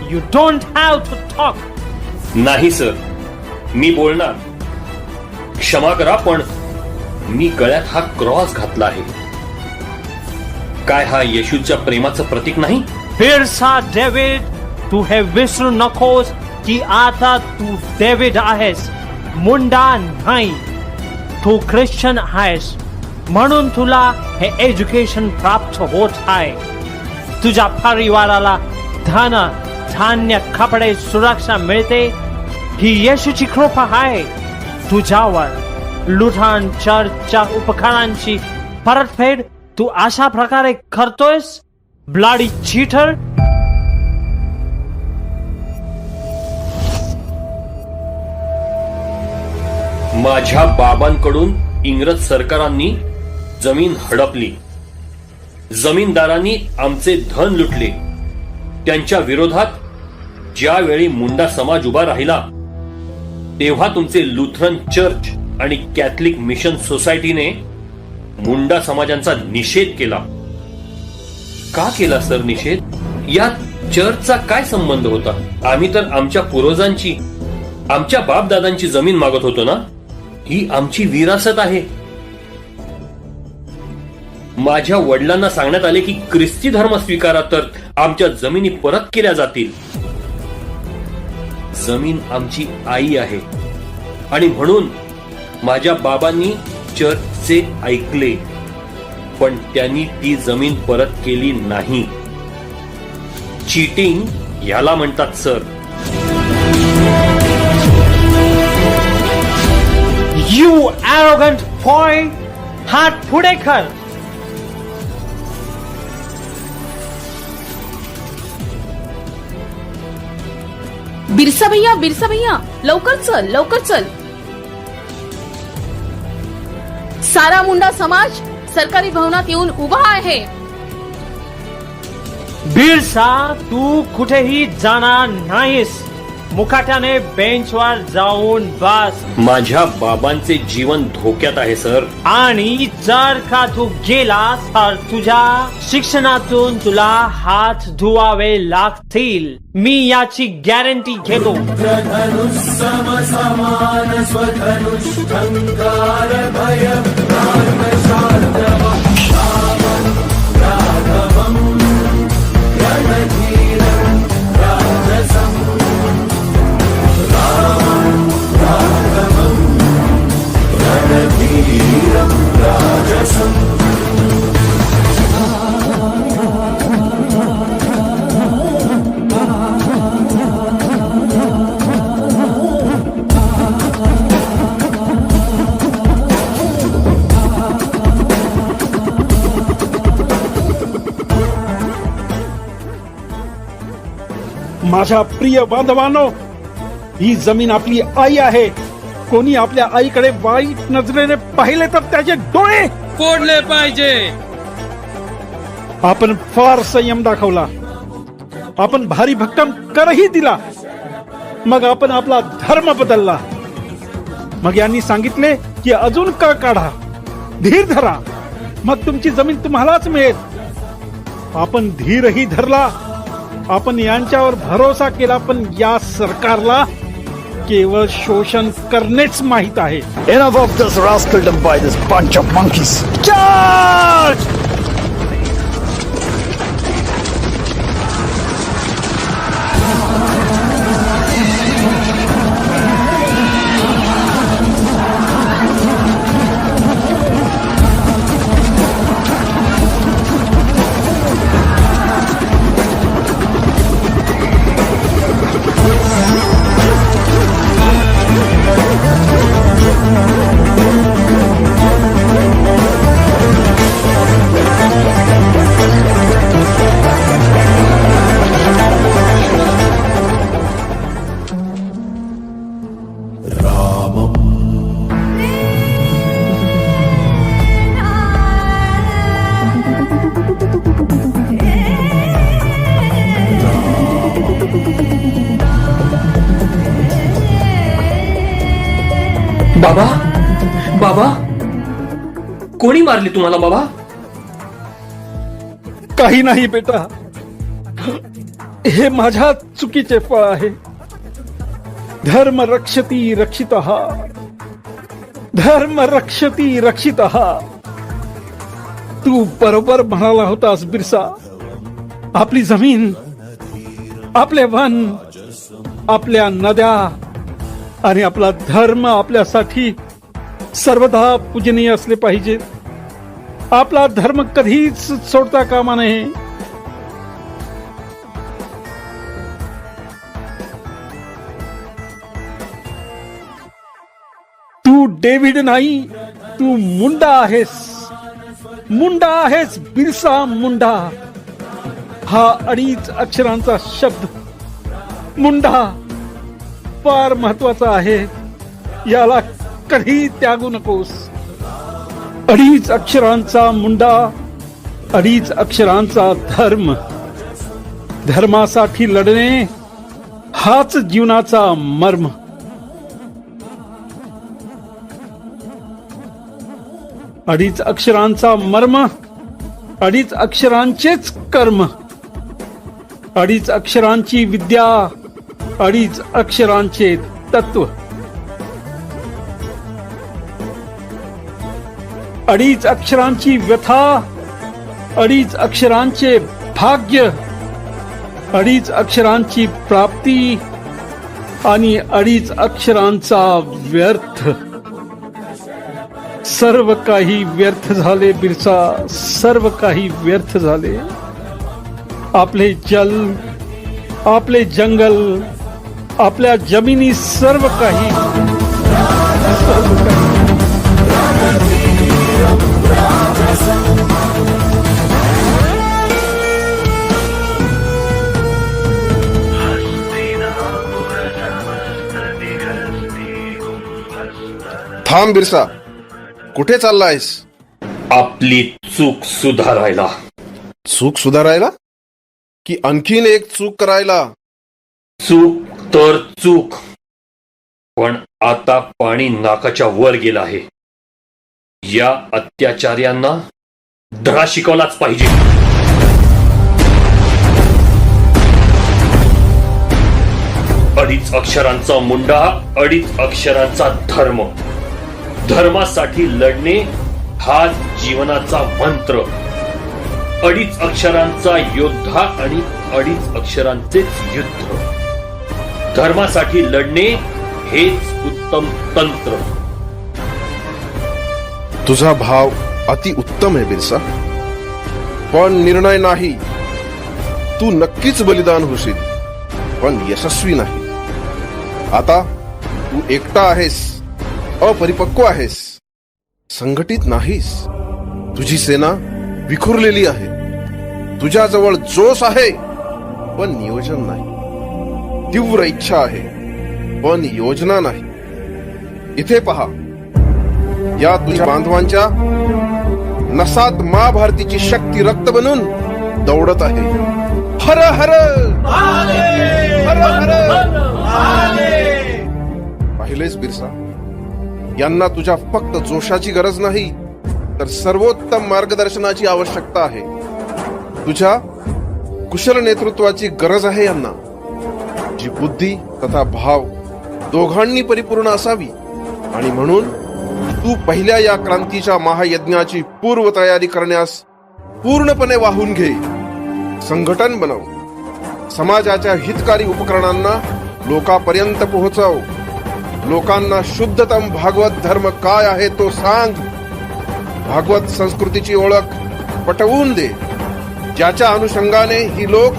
You don't have to talk. नाही सर, मी बोलणार. क्षमा करा, पण मी गळ्यात हा क्रॉस घातला आहे. काय हा येशूच्या प्रेमाचं प्रतीक नाही? बिरसा डेव्हिड, तू हे विसरू नकोस की आता तू डेव्हिड आहेस, मुंडा नाही. तू ख्रिश्चन आहेस, म्हणून तुला हे एज्युकेशन प्राप्त होत आहे. तुझ्या परिवाराला धन धान्य कपडे सुरक्षा मिळते. ही येशूची कृपा आहे तुझ्यावर. लुटान चर्चच्या उपकारांची परतफेड तू अशा प्रकारे करतोयस. Bloody cheater. माझ्या बाबांकडून इंग्रज सरकारांनी जमीन हडपली. जमीनदारांनी आमचे धन लुटले. त्यांच्या विरोधात ज्यावेळी मुंडा समाज उभा राहिला, तेव्हा तुमचे लुथरन चर्च आणि कॅथलिक मिशन सोसायटीने मुंडा समाजांचा निषेध केला. का केला सर निषेध? यात चर्चचा काय संबंध होता? आम्ही तर आमच्या पूर्वजांची, आमच्या बापदादांची जमीन मागत होतो ना. ही आमची विरासत आहे. माझ्या वडिलांना सांगण्यात आले की ख्रिस्ती धर्म स्वीकारा तर आमच्या जमिनी परत केल्या जातील. जमीन आमची आई आहे आणि म्हणून माझ्या बाबांनी चर्चचे ऐकले, पण त्यांनी ती जमीन परत केली नाही. चीटिंग याला म्हणतात सर. यू ॲरोगंट बॉय, हात पुढे कर. बिरसा भैया लवकर चल, लवकर चल. सारा मुंडा समाज सरकारी भवनात येऊन उभा आहे. बिरसा, तू कुठेही जाणार नाहीस. मुकाट्याने बेंचवर जाऊन बस. माझ्या बाबांचे जीवन धोक्यात आहे सर. आणि जर का तू गेलास तर तुझ्या शिक्षणातून तुला हात धुवावे लागतील. मी याची गॅरंटी घेतो. माझ्या प्रिय बांधवांनो, ही जमीन आपली आई आहे. कोणी आपल्या आईकडे वाईट नजरेने पाहिले तर त्याचे डोळे फोडले पाहिजे. आपण फार संयम दाखवला. आपण भारी भक्कम करही दिला. मग आपण आपला धर्म बदलला. मग यांनी सांगितले की अजून का काढा, धीर धरा, मग तुमची जमीन तुम्हालाच मिळेल. आपण धीरही धरला. आपण यांच्यावर भरोसा केला. पण या सरकारला केवळ शोषण करणेच माहित आहे. Enough of this rascaldom by this bunch of monkeys. Charge! बाबा, बाबा, कोणी मारली तुम्हाला बाबा? काही नाही बेटा, हे माझ्या चुकीचे फळ आहे. धर्म रक्षती रक्षितः, धर्म रक्षती रक्षितः. तू बरोबर म्हणाला होतास बिरसा. आपली जमीन, आपले वन, आपल्या नद्या आणि आपला धर्म आपल्यासाठी सर्वदा पूजनीय असले पाहिजे. आपला धर्म कधीच सोडता कामा नये. तू डेव्हिड नाही, तू मुंडा आहेस. मुंडा आहेस, बिरसा मुंडा. हा 2.5 अक्षरांचा शब्द मुंडा फार महत्वाचा आहे. याला कधी त्यागू नकोस. 2.5 अक्षरांचा मुंडा, 2.5 अक्षरांचा धर्म. धर्मासाठी लढणे हाच जीवनाचा मर्म. अडीच अक्षरांचा मर्म, 2.5 अक्षरांचेच कर्म. 2.5 अक्षरांची विद्या, 2.5 अक्षरांचे तत्व. 2.5 अक्षरांची व्यथा, 2.5 अक्षरांचे भाग्य, 2.5 अक्षरांची प्राप्ती आणि 2.5 अक्षरांचा व्यर्थ. सर्व काही व्यर्थ झाले बिरसा, सर्व काही व्यर्थ झाले. आपले जल, आपले जंगल, आपल्या जमिनी, सर्व काही थांब बिरसा, कुठे चाललायस? आपली चूक सुधारायला. चूक सुधारायला की आणखीन एक चूक करायला? चूक तर चूक, पण आता पाणी नाकाच्या वर गेलं आहे. या अत्याचार्यांना धडा शिकवलाच पाहिजे. अडीच अक्षरांचा मुंडा, अडीच अक्षरांचा धर्म. धर्मासाठी लढणे हा जीवनाचा मंत्र. अडीच अक्षरांचा योद्धा आणि अडीच अक्षरांचेच युद्ध. धर्मासाठी लढणे हेच उत्तम तंत्र. तुझा भाव अति उत्तम आहे बिरसा, पण निर्णय नाही. तू नक्कीच बलिदान होशील, पण यशस्वी नाही. आता तू एकटा आहेस, अपरिपक्व आहेस, संघटित नाहीस. तुझी सेना विखुरलेली आहे. तुझ्याजवळ जोश आहे, पण नियोजन नाही. तीव्र इच्छा आहे, पण योजना नाही. इथे पहा, या तुझ्या बांधवांच्या नसात महाभारतीची शक्ती रक्त बनून दौडत आहे. हर हर हर हर. पाहिलेस बिरसा, यांना तुझ्या फक्त जोशाची गरज नाही, तर सर्वोत्तम मार्गदर्शनाची आवश्यकता आहे. तुझ्या कुशल नेतृत्वाची गरज आहे यांना, जी बुद्धी तथा भाव दोघांनी परिपूर्ण असावी. आणि म्हणून तू पहिल्या या क्रांतीच्या महायज्ञाची पूर्वतयारी करण्यास पूर्णपणे वाहून घे. संघटन बनव. समाजाच्या हितकारी उपकरणांना लोकांपर्यंत पोहोचव. लोकांना शुद्धतम भागवत धर्म काय आहे तो सांग. भागवत संस्कृतीची ओळख पटवून दे, ज्याच्या अनुषंगाने ही लोक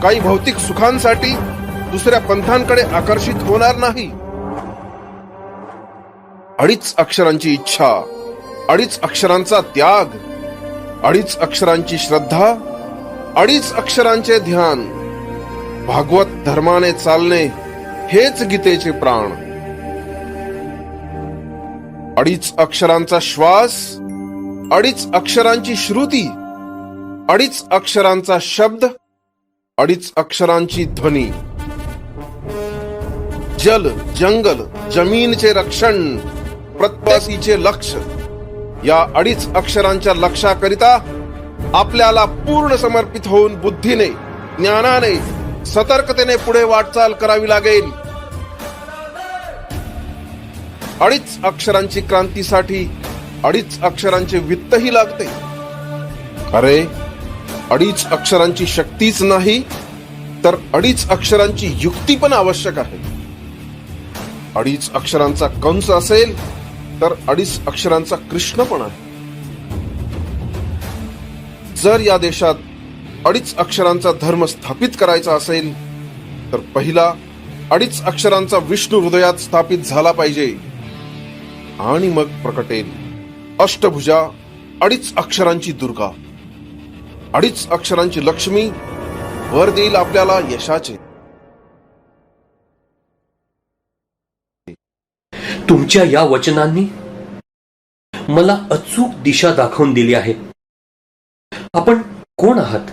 काही भौतिक सुखांसाठी दुसऱ्या पंथांकडे आकर्षित होणार नाही. अडीच अक्षरांची इच्छा, अडीच अक्षरांचा त्याग, अडीच अक्षरांची श्रद्धा, अडीच अक्षरांचे ध्यान. भागवत धर्माने चालणे हेच गीतेचे प्राण. अडीच अक्षरांचा श्वास, अडीच अक्षरांची श्रुती, अडीच अक्षरांचा शब्द, अडीच अक्षरांची ध्वनी. जल, जंगल, जमीनचे रक्षण, प्रत्याशीचे लक्ष. या अडीच अक्षरांच्या लक्षाकरिता आपल्याला पूर्ण समर्पित होऊन बुद्धीने, ज्ञानाने, सतर्कतेने पुढे वाटचाल करावी लागेल. अडीच अक्षरांची क्रांतीसाठी अडीच अक्षरांचे वित्तही लागते. अरे, अडीच अक्षरांची शक्तीच नाही, तर अडीच अक्षरांची युक्ती पण आवश्यक आहे. अडीच अक्षरांचा कंस असेल तर अडीच अक्षरांचा कृष्ण पण आहे. जर या देशात अडीच अक्षरांचा धर्म स्थापित करायचा असेल तर पहिला अडीच अक्षरांचा विष्णू हृदयात स्थापित झाला पाहिजे. आणि मग प्रकटेल अष्टभुजा अडीच अक्षरांची दुर्गा. अडीच अक्षरांची लक्ष्मी वर देईल आपल्याला यशाचे. तुमच्या या वचनांनी मला अचूक दिशा दाखवून दिली आहे. आपण कोण आहात?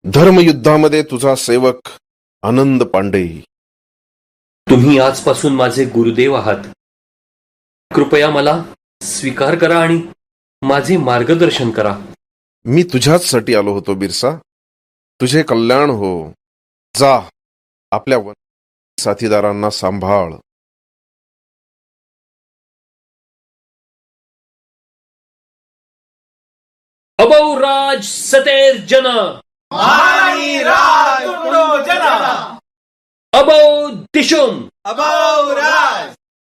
धर्मयुद्धामध्ये तुझा सेवक आनंद पांडे. तुम्ही आजपासून माझे गुरुदेव आहात. कृपया मला स्वीकार करा आणि माझे मार्गदर्शन करा. मी तुझ्याच साठी आलो होतो बिरसा. तुझे कल्याण हो. जा, आपल्या साथीदारांना सांभाळ. अबौ राज सतेर जन, अबौ दिशुम,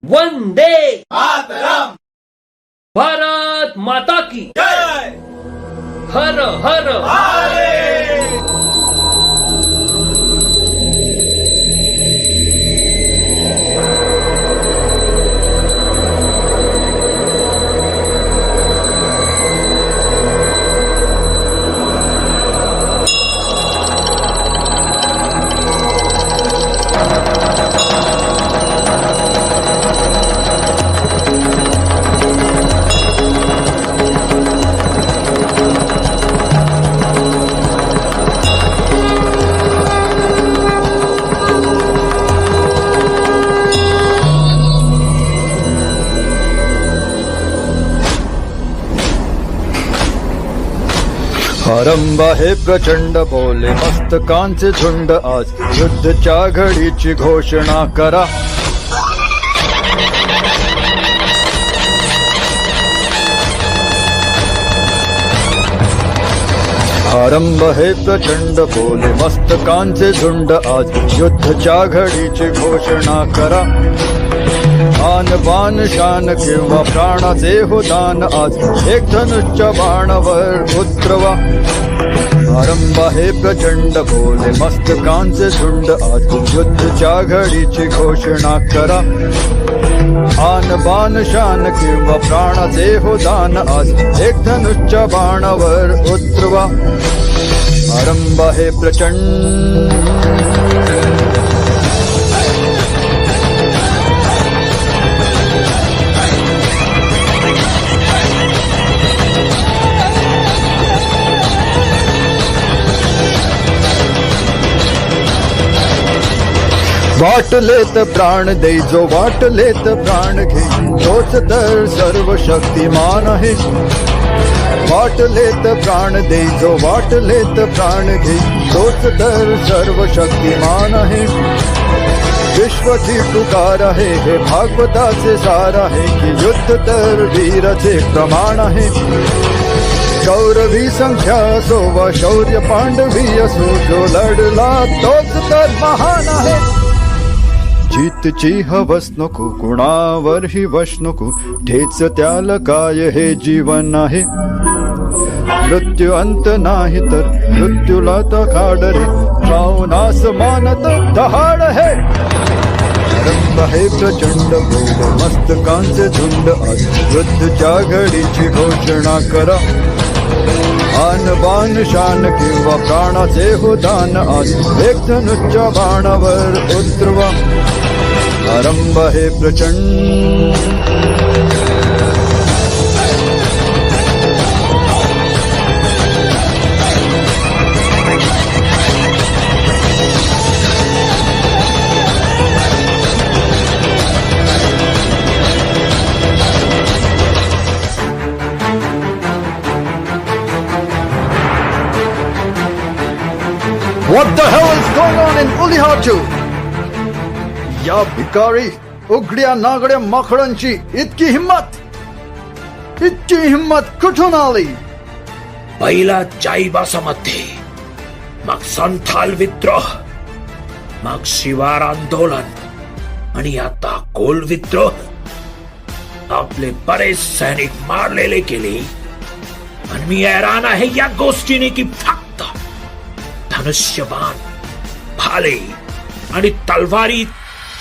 वंदे भारत माता की हर हर. आरंभ हे प्रचंड बोले मस्तकांचे झुंड आज युद्धच्या घडीची घोषणा करा. आरंभ हे प्रचंड बोले मस्तकांचे झुंड आज युद्धच्या घडीची घोषणा करा. आन बाण शान किंवा प्राणाचे हो दान आज एक धनुष्य बाणावर उतरवा. आरंभ हे प्रचंड बोले मस्तकांचे झुंड आज युद्धच्या घडीची घोषणा करा. आन बाण शान किंवा प्राणाचे हो दान आज एक धनुष्य बाणावर उतरवा. आरंभ हे प्रचंड. वाटलेत प्राण दे जो वाटलेत प्राण घे तोच तर सर्व शक्तिमान आहे. वाटलेत प्राण दे जो वाटलेत प्राण घे तोच तर सर्व शक्तिमान आहे. विश्वाची पुकार आहे हे भागवताचे सार आहे की युद्ध तर वीराचे प्रमाण आहे. कौरवी संख्या असो वा शौर्य पांडवी असो जो लढला तोच तर महान आहे. जीतची हवस नको कुणावरही वश नको ठेच त्याला काय हे जीवन आहे. मृत्यू अंत नाही तर मृत्यूला तर काढरे पावनास मानत दहाड आहे. आरंभ हे प्रचंड बोल मस्तकांचे झुंड आज युद्धच्या घडीची घोषणा करा. आन बाण शान किंवा प्राणाचे हो दान आज एक धनुष्य बाणावर उतरवा. आरंभ हे प्रचंड. What the hell is going on in Ulihatu? या भिकारी उघड्या नागड्या माकडांची इतकी हिम्मत कुठून आली? पहिला चाईबासामध्ये, मग संथाल विद्रोह, मग शिवार आंदोलन आणि आता कोल विद्रोह. आपले बरेच सैनिक मारलेले गेले आणि मी हैराण आहे या गोष्टीने की फक्त धनुष्यबाण, भाले आणि तलवारी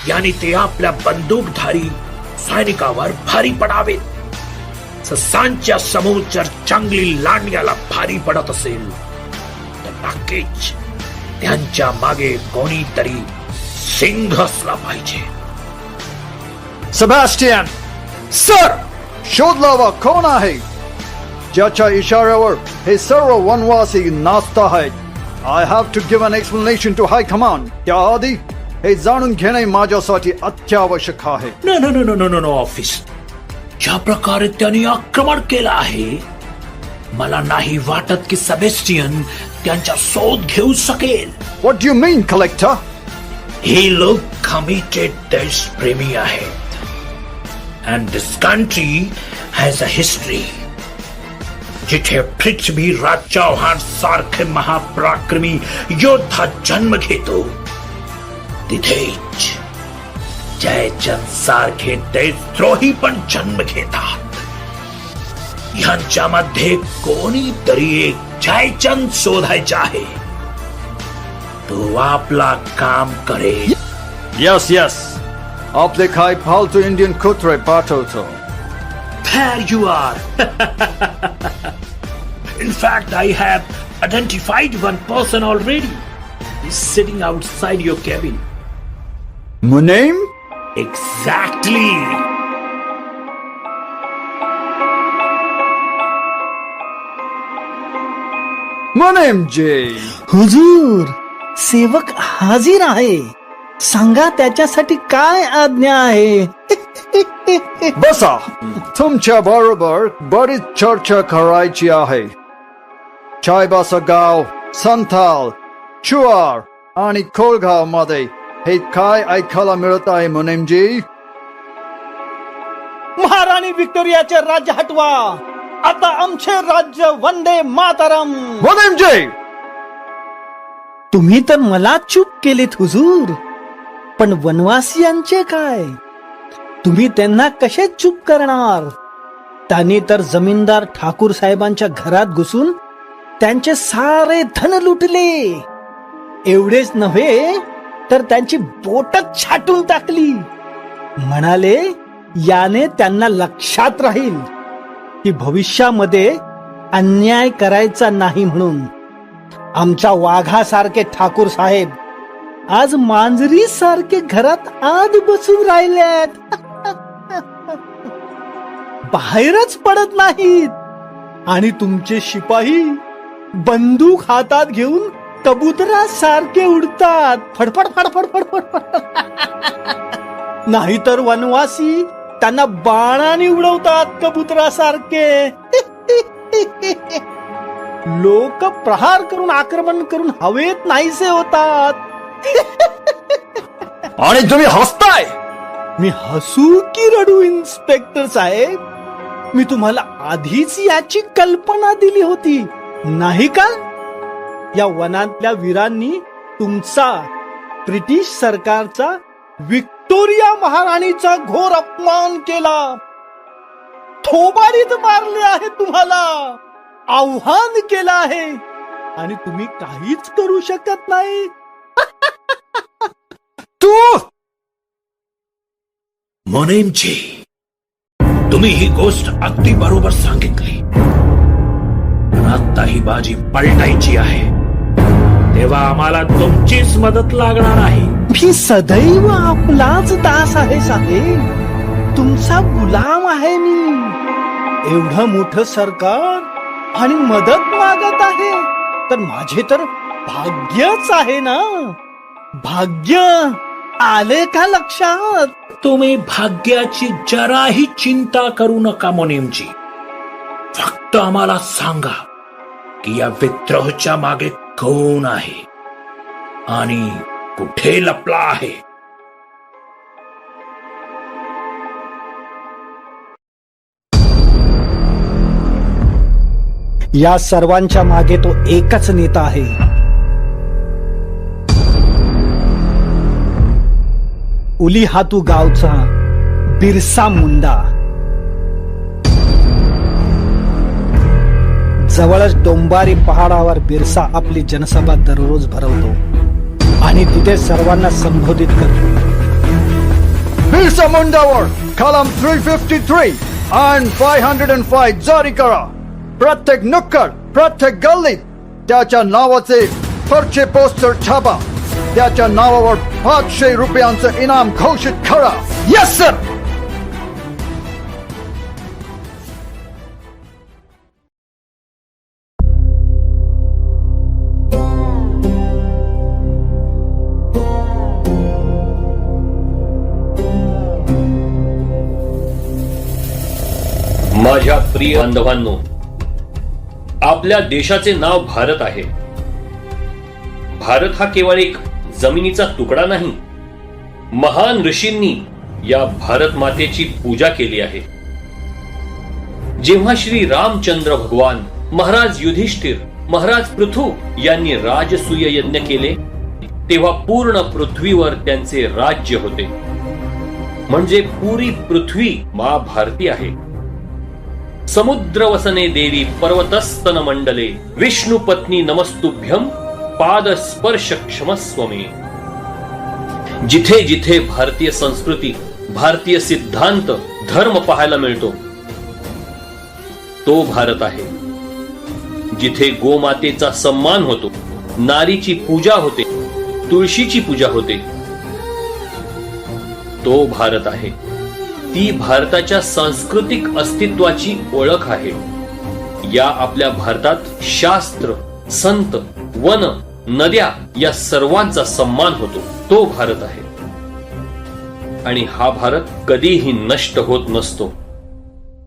यानी ते आपल्या बंदूकधारी सैनिकावर भारी पडावेत. ससांच्या समोर जर जंगली लांडग्याला भारी पडत असेल तर नक्कीच त्यांच्या मागे कोणीतरी सिंह असला पाहिजे. सेबॅस्टियन सर, शोध लावा कोण आहे ज्याच्या इशाऱ्यावर हे सर्व वनवासी नाचत आहेत. I have to give an explanation to high command. त्याआधी हे जाणून घेणे माझ्यासाठी अत्यावश्यक आहे. नो ऑफिस, ज्या प्रकारे त्यांनी आक्रमण केलं आहे मला नाही वाटत की सेबॅस्टियन त्यांचा शोध घेऊ शकेल. What do you mean collector? हे लोक कमिटेड देशप्रेमी आहेत and this country has a history. जिथे पृथ्वीराज चौहान सारखे महापराक्रमी योद्धा जन्म घेतो तिथेच जयचंद सारखे देशद्रोही पण जन्म घेतात. यांच्यामध्ये कोणीतरी एक जयचंद शोधायचा आहे. तो आपला काम करेल. यस यस, आपले काय फालतू इंडियन कुत्रे पाठवतो. There you are. In fact, I have identified one person already. He's sitting outside your cabin. Munaim? Exactly. मुनीम जी. हुजूर, सेवक हाजीर आहे. सांगा त्याच्यासाठी काय आज्ञा आहे. बसा, तुमच्या बरोबर बरीच चर्चा करायची आहे. चायबासगाव, संथाल, चुआर आणि कोलगाव मध्ये हे काय ऐकायला मिळत आहे मुनीमजी? महाराणी व्हिक्टोरियाचे राज्य हटवा, आता आमचे राज्य वंदे मातरम. मुनीमजी, तुम्ही तर मला चूप केलेत हुजूर, पण वनवासियांचे काय? तुम्ही त्यांना कसे चूप करणार? त्यांनी तर जमीनदार ठाकूर साहेबांच्या घरात घुसून त्यांचे सारे धन लुटले. एवढेच नव्हे तर त्यांची बोटच छाटून टाकली. म्हणाले याने त्यांना लक्षात राहील की भविष्यामध्ये अन्याय करायचा नाही म्हणून. आमच्या वाघासारखे ठाकूर साहेब आज मांजरी सारखे घरात आत बसून राहिल्यात. बाहेरच पडत नाहीत. आणि तुमचे शिपाई बंदूक हातात घेऊन कबुतरासारखे उडतात, फडफड फडफड फडफड. नाहीतर वनवासी त्यांना बाणाने उडवतात कबुतरासारखे. लोक प्रहार करून आक्रमण करून हवेत नाहीसे होतात. आणि तुम्ही हसताय? मी हसू की रडू इन्स्पेक्टर साहेब? मी तुम्हाला आधीच याची कल्पना दिली होती नाही का? या वनातल्या वीरांनी तुमचा, ब्रिटिश सरकारचा, व्हिक्टोरिया महाराणीचा घोर अपमान केला. थोबाडीत मारले आहे तुम्हाला, आव्हान केलं आहे आणि तुम्ही काहीच करू शकत नाही. तू मुनीमजी, तुम्ही ही गोष्ट अगदी बरोबर सांगितली. पण आता ही बाजी पलटायची आहे, तेव्हा आम्हाला तुमचीच मदत लागणार आहे. मी सदैव आपलाच दास आहे साहेब, तुमचा गुलाम आहे मी. एवढं मोठं सरकार आणि मदत मागत आहे तर माझे तर भाग्यच आहे ना. भाग्य आले का लक्षात? तुम्ही भाग्याची जराही चिंता करू नका मुनीमजी. फक्त आम्हाला सांगा की या विद्रोहाच्या मागे कोण आहे आणि कुठे लपला आहे. या सर्वांच्या मागे तो एकच नेता आहे. उलीहातू गावचा बिरसा मुंडा. जवळच डोंबारी पहाडावर बिरसा आपली जनसभा दररोज भरवतो आणि तिथे सर्वांना संबोधित करतो. बिरसा मुंडावर कलम 353 आणि 505 जारी करा. प्रत्येक नुक्कड, प्रत्येक गल्लीत त्याच्या नावाचे पर्चे पोस्टर छापा. त्याच्या नावावर 500 रुपयांचं इनाम घोषित करा. Yes sir. माझ्या प्रिय बांधवांनो, आपल्या देशाचे नाव भारत आहे. भारत हा केवळ एक जमिनीचा तुकडा नाही. महान ऋषींनी या भारत मातेची पूजा केली आहे. जेव्हा श्री रामचंद्र भगवान, महाराज युधिष्ठिर, महाराज पृथू यांनी राजसूय यज्ञ केले, तेव्हा पूर्ण पृथ्वीवर त्यांचे राज्य होते. म्हणजे पुरी पृथ्वी मा भारती आहे. समुद्र वसने देवी पर्वतस्तन मंडले विष्णु पत्नी नमस्तुभ्यम पाद स्पर्श क्षमस्व मे. जिथे जिथे भारतीय संस्कृती, भारतीय सिद्धांत, धर्म पाहायला मिळतो तो भारत आहे. जिथे गोमातेचा सन्मान होतो, नारीची पूजा होते, तुळशीची पूजा होते, तो भारत आहे. ती भारताच्या सांस्कृतिक अस्तित्वाची ओळख आहे. या आपल्या भारतात शास्त्र, संत, वन, नद्या या सर्वांचा सन्मान होतो, तो भारत आहे. आणि हा भारत कधीही नष्ट होत नसतो,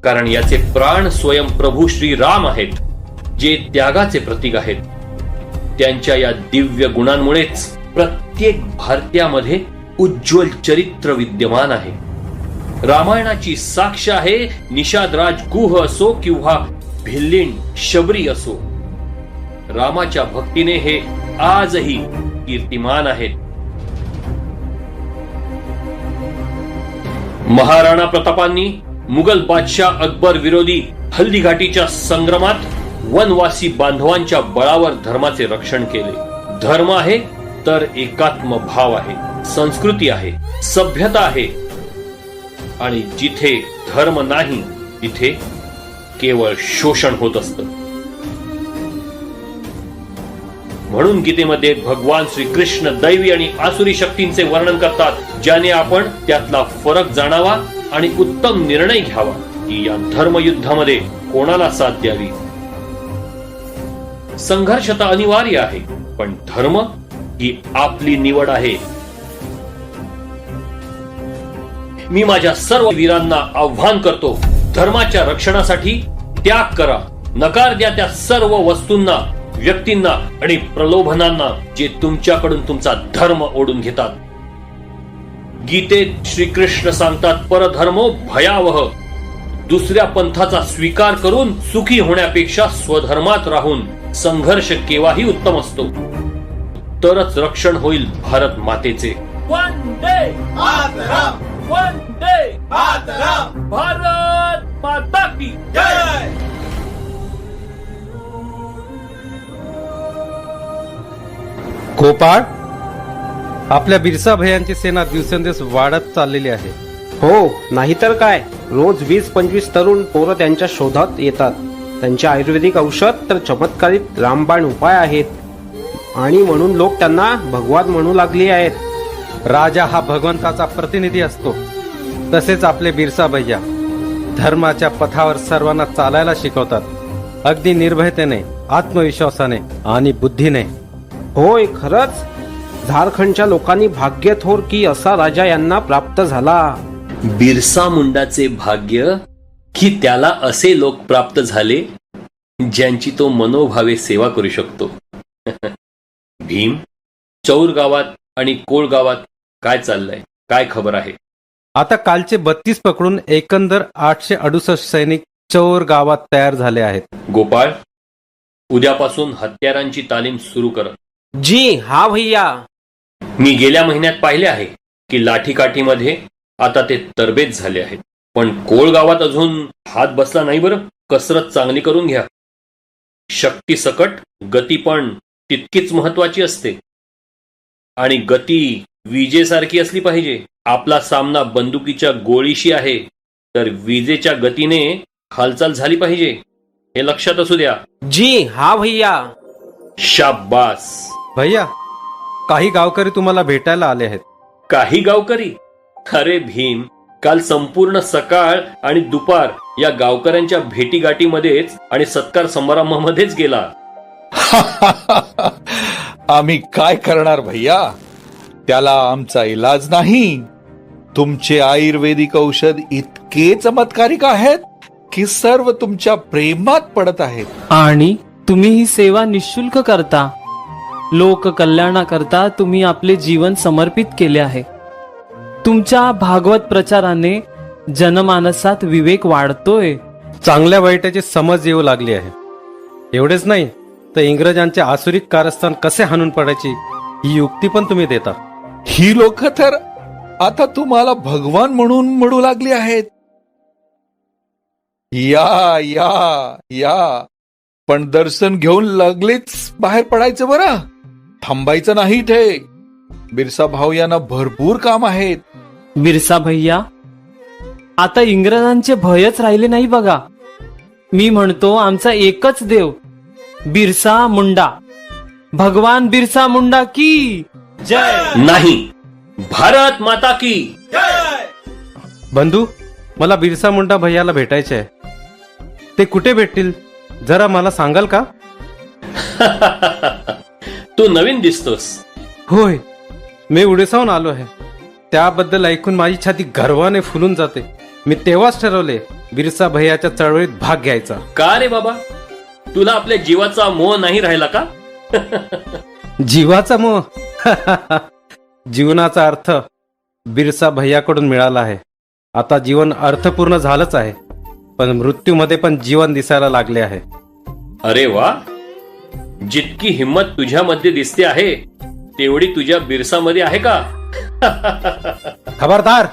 कारण याचे प्राण स्वयं प्रभू श्री राम आहेत. जे त्यागाचे प्रतीक आहेत. त्यांच्या या दिव्य गुणांमुळेच प्रत्येक भारतीयामध्ये उज्ज्वल चरित्र विद्यमान आहे. रामायणाची साक्ष आहे निषादराज गुह असो किंवा भिल्लिंड शबरी असो. रामाच्या भक्तीने हे आजही कीर्तिमान आहेत. महाराणा प्रतापांनी मुघल बादशाह अकबर विरोधी हल्दीघाटीच्या संग्रामात वनवासी बांधवांच्या बळावर धर्माचे रक्षण केले. धर्म आहे तर एकात्म भाव आहे, संस्कृती आहे, सभ्यता आहे. आणि जिथे धर्म नाही तिथे केवळ शोषण होत असतं. म्हणून गीतेमध्ये भगवान श्रीकृष्ण दैवी आणि आसुरी शक्तींचे वर्णन करतात, ज्याने आपण त्यातला फरक जाणावा आणि उत्तम निर्णय घ्यावा की या धर्मयुद्धामध्ये कोणाला साथ द्यावी. संघर्ष तर अनिवार्य आहे, पण धर्म ही आपली निवड आहे. मी माझ्या सर्व वीरांना आव्हान करतो, धर्माच्या रक्षणासाठी त्याग करा. नकार द्या त्या सर्व वस्तूंना, व्यक्तींना आणि प्रलोभनांना जे तुमच्याकडून तुमचा धर्म ओढून घेतात. गीतेत श्रीकृष्ण सांगतात, परधर्मो भयावह. दुसऱ्या पंथाचा स्वीकार करून सुखी होण्यापेक्षा स्वधर्मात राहून संघर्ष केव्हाही उत्तम असतो. तरच रक्षण होईल भारत मातेचे. वंदे मातरम, वंदे मातरम, भारत माता की जय. गोपाळ, आपल्या बिरसा भैयांची सेना दिवसेंदिवस वाढत चाललेली आहे. हो, नाहीतर काय. रोज 20-25 तरुण पोरं त्यांच्या शोधात येतात. त्यांचे आयुर्वेदिक औषध तर चमत्कारिक रामबाण उपाय आहेत, आणि म्हणून लोक त्यांना भगवान म्हणू लागले आहेत. राजा हा भगवंताचा प्रतिनिधी असतो, तसेच आपले बिरसा भैया धर्माच्या पथावर सर्वांना चालायला शिकवतात, अगदी निर्भयतेने, आत्मविश्वासाने आणि बुद्धीने. होय, खरंच झारखंडच्या लोकांनी भाग्य थोर की असा राजा यांना प्राप्त झाला. बिरसा मुंडाचे भाग्य की त्याला असे लोक प्राप्त झाले ज्यांची तो मनोभावे सेवा करू शकतो. भीम, चौर गावात आणि कोळ गावात काय चाललंय, काय खबर आहे? आता कालचे 32 पकडून एकंदर 868 सैनिक चौर गावात तयार झाले आहेत. गोपाळ, उद्यापासून हत्यारांची तालीम सुरू कर. जी हा भैया. मी गेल्या महिन्यात पाहिले आहे की लाठीकाठीमध्ये आता ते तरबेज झाले आहेत, पण कोळ गावात अजून हात बसला नाही. बरं, कसरत चांगली करून घ्या. शक्ती सकट गती पण तितकीच महत्वाची असते, आणि गती विजेसारखी असली पाहिजे. आपला सामना बंदुकीच्या गोळीशी आहे, तर विजेच्या गतीने हालचाल झाली पाहिजे, हे लक्षात असू द्या. जी हा भैया. शाबास. भैया, काही गावकरी तुम्हाला भेटायला आले आहेत. काही गावकरी? अरे भीम, काल संपूर्ण सकाळ आणि दुपार या गावकऱ्यांच्या भेटीगाठीमध्येच आणि सत्कार समारंभामध्येच गेला. आम्ही काय करणार भैया, त्याला आमचा इलाज नाही. तुमचे आयुर्वेदिक औषध इतके चमत्कारिक आहेत की सर्व तुमच्या प्रेमात पडत आहेत. आणि तुम्ही ही सेवा निशुल्क करता. लोक कल्याणाकरता तुम्ही आपले जीवन समर्पित केले आहे. तुमच्या भागवत प्रचाराने जनमानसात विवेक वाढतोय. चांगल्या वाईटाची समज येऊ लागली आहे. एवढेच नाही तर इंग्रजांचे आसुरिक कारस्थान कसे हाणून पडायची ही युक्ती पण तुम्ही देता. ही लोक तर आता तुम्हाला भगवान म्हणून म्हणू लागली आहेत. या या या, पण दर्शन घेऊन लगेच बाहेर पडायचं बरं, थांबायचं नाही. इथे बिरसा भाऊ यांना भरपूर काम आहेत. बिरसा भैया, आता इंग्रजांचे भयच राहिले नाही बघा. मी म्हणतो आमचा एकच देव, बिरसा मुंडा. भगवान बिरसा मुंडा की जय. नाही, भारत माता की जय. बंधू, मला बिरसा मुंडा भैयाला भेटायचे आहे. ते कुठे भेटतील जरा मला सांगाल का? तू नवीन दिसतोस. होय, मी उडीसाहून आलो आहे. त्याबद्दल ऐकून माझी छाती गर्वाने फुलून जाते. मी तेव्हाच ठरवले बिरसा भैयाच्या चळवळीत भाग घ्यायचा. का रे बाबा? तुला आपल्या जीवाचा मोह नाही राहिला का? जीवाचा मोह जीवनाचा अर्थ बिरसा भैयाकडून मिळाला आहे. आता जीवन अर्थपूर्ण झालंच आहे, पण मृत्यूमध्ये पण जीवन दिसायला लागले आहे. अरे वा, जितकी हिंमत तुझ्यामध्ये दिसते आहे तेवढी तुझ्या बिरसामध्ये आहे का? खबरदार,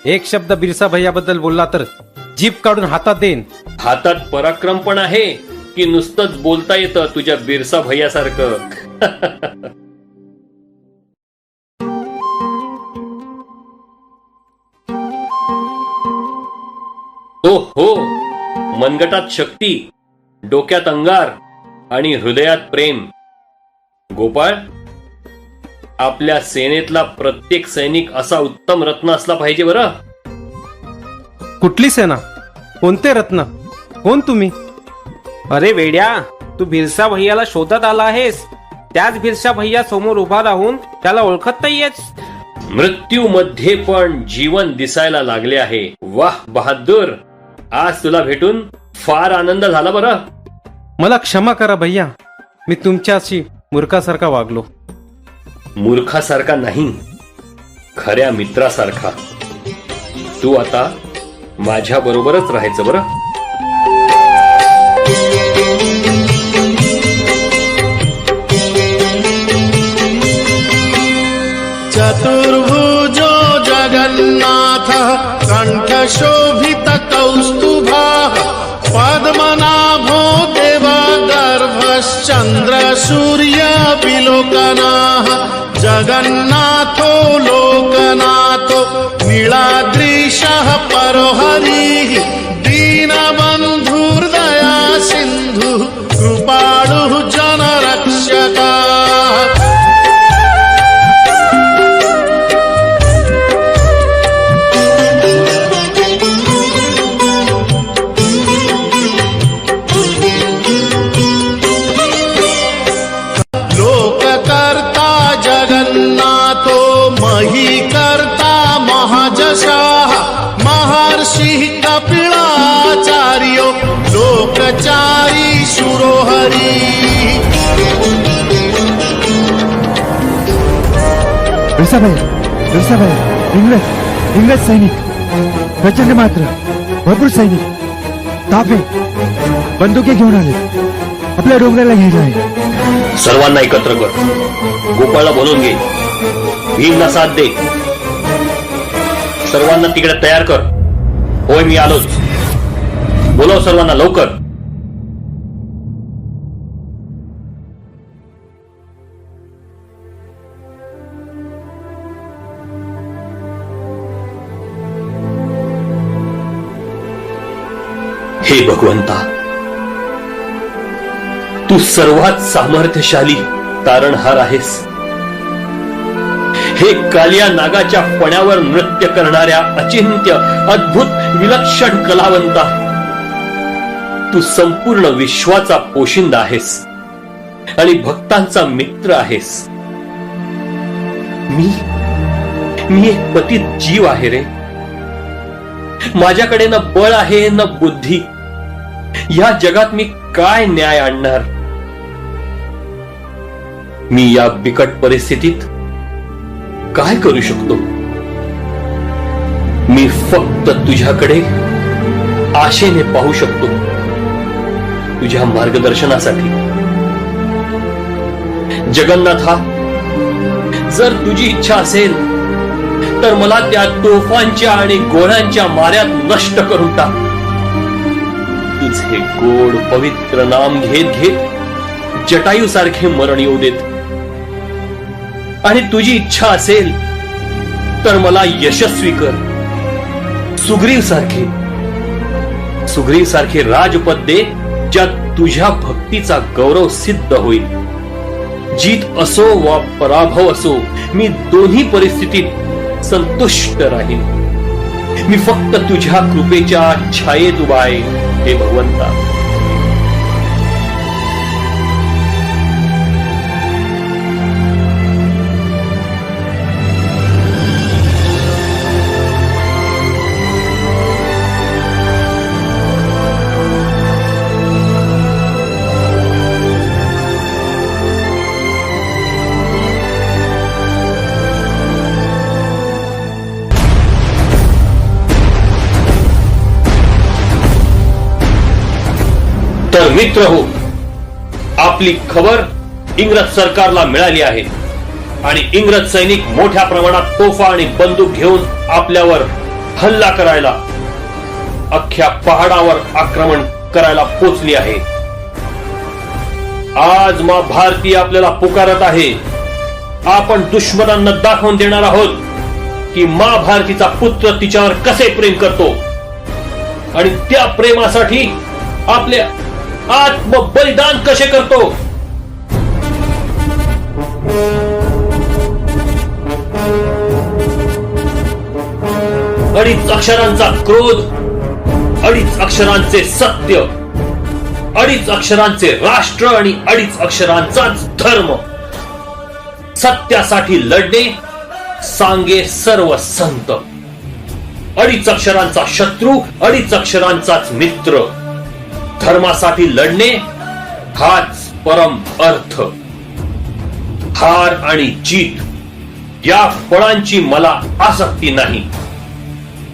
एक शब्द बिरसा भैयाबद्दल बोलला तर जीभ काढून हातात देईन. हातात पराक्रम पण आहे की नुसतंच बोलता येतं तुझ्या बिरसा भैयासारखं? हो हो, मनगटात शक्ती, डोक्यात अंगार आणि हृदयात प्रेम. गोपाळ, आपल्या सेनेतला प्रत्येक सैनिक असा उत्तम रत्न असला पाहिजे बरं. कुठली सेना? कोणते रत्न? कोण तुम्ही? अरे वेड्या, तू बिरसा भैयाला शोधत आला आहेस. त्याच बिरसा भैया समोर उभा राहून त्याला ओळखत नाहीयेस. मृत्यू मध्ये पण जीवन दिसायला लागले आहे. वाह बहादूर, आज तुला भेटून फार आनंद झाला बरं. मला क्षमा करा भैया, मी तुमच्याशी मूर्खासारखा वागलो. मूर्खासारखा नाही, खऱ्या मित्रासारखा. तू आता माझ्या बरोबरच राहायचं बरं. चतुर्भुजो जगन्नाथ कंठशोभित कौस्तुभा पद्मनाभो देवा गर्भश्चंद्र सूर्य विलोकनाः जगन्नाथो लोकनाथो नीलाद्रीशः परोहरिः दीनबन्धुर्दया सिन्धुः कृपाळुः जनरक्षकः. लोककर्ता जगन्नाथो महीकर्ता महाजशाः महर्षिः कपिलाचार्यो लोकचारी सुरोहरी. इंग्रज सैनिक, प्रचंड मात्र भरपूर सैनिक, ताफे, बंदुके घेऊन आले. आपल्या डोंगराला घ्यायला आहे. सर्वांना एकत्र कर, गोपाळला बोलून घे, भीमला साथ दे. सर्वांना तिकडे तयार कर. होय, मी आलोच. बोलव सर्वांना लवकर. हे भगवंता, तू सर्वात सामर्थ्यशाली तारणहार आहेस. हे कालिया नागाच्या पण्यावर नृत्य करणाऱ्या अचिंत्य अद्भुत विलक्षण कलावंता, तू संपूर्ण विश्वाचा पोशिंदा आहेस आणि भक्तांचा मित्र आहेस. मी एक पतित जीव आहे रे. माझ्याकडे न बळ आहे न बुद्धी. या जगात मी काय न्याय आणणार? मी या बिकट परिस्थितीत काय करू शकतो? मी फक्त तुझ्याकडे आशेने पाहू शकतो, तुझ्या मार्गदर्शनासाठी. जगन्नाथा, जर तुझी इच्छा असेल तर मला त्या तोफांच्या आणि गोळ्यांच्या माऱ्यात नष्ट करून टाक. तुझे गोड पवित्र नाम घेत घेत जटायू सारखे मरण येऊ देत. आणि तुझी इच्छा असेल तर मला यशस्वी कर. सुग्रीव सारखे राजपद दे, ज्यात तुझ्या भक्तीचा गौरव सिद्ध होईल. जीत असो वा पराभव असो, मी दोन्ही परिस्थितीत संतुष्ट राहीन. मी फक्त तुझ्या कृपेच्या छायेत उभा आहे हे भगवंता. मित्र हो. आपली खबर इंग्रज सरकारला मिळाली आहे आणि इंग्रज सैनिक मोठ्या प्रमाणात तोफा आणि बंदूक घेऊन आपल्यावर हल्ला करायला, अख्ख्या पहाडावर आक्रमण करायला पोचली आहे. आज माँ भारती आपल्याला पुकारत आहे. आपण दुश्मनांना दाखवून देणार आहोत की माँ भारतीचा पुत्र तिच्यावर कसे प्रेम करतो आणि त्या प्रेमासाठी आपले आत्मबलिदान कसे करतो. अडीच अक्षरांचा क्रोध, अडीच अक्षरांचे सत्य, अडीच अक्षरांचे राष्ट्र आणि अडीच अक्षरांचाच धर्म. सत्यासाठी लढणे सांगे सर्व संत. अडीच अक्षरांचा शत्रू, अडीच अक्षरांचाच मित्र. धर्मासाठी लढणे हाच परम अर्थ. हार आणि जीत या फळांची मला आसक्ती नाही.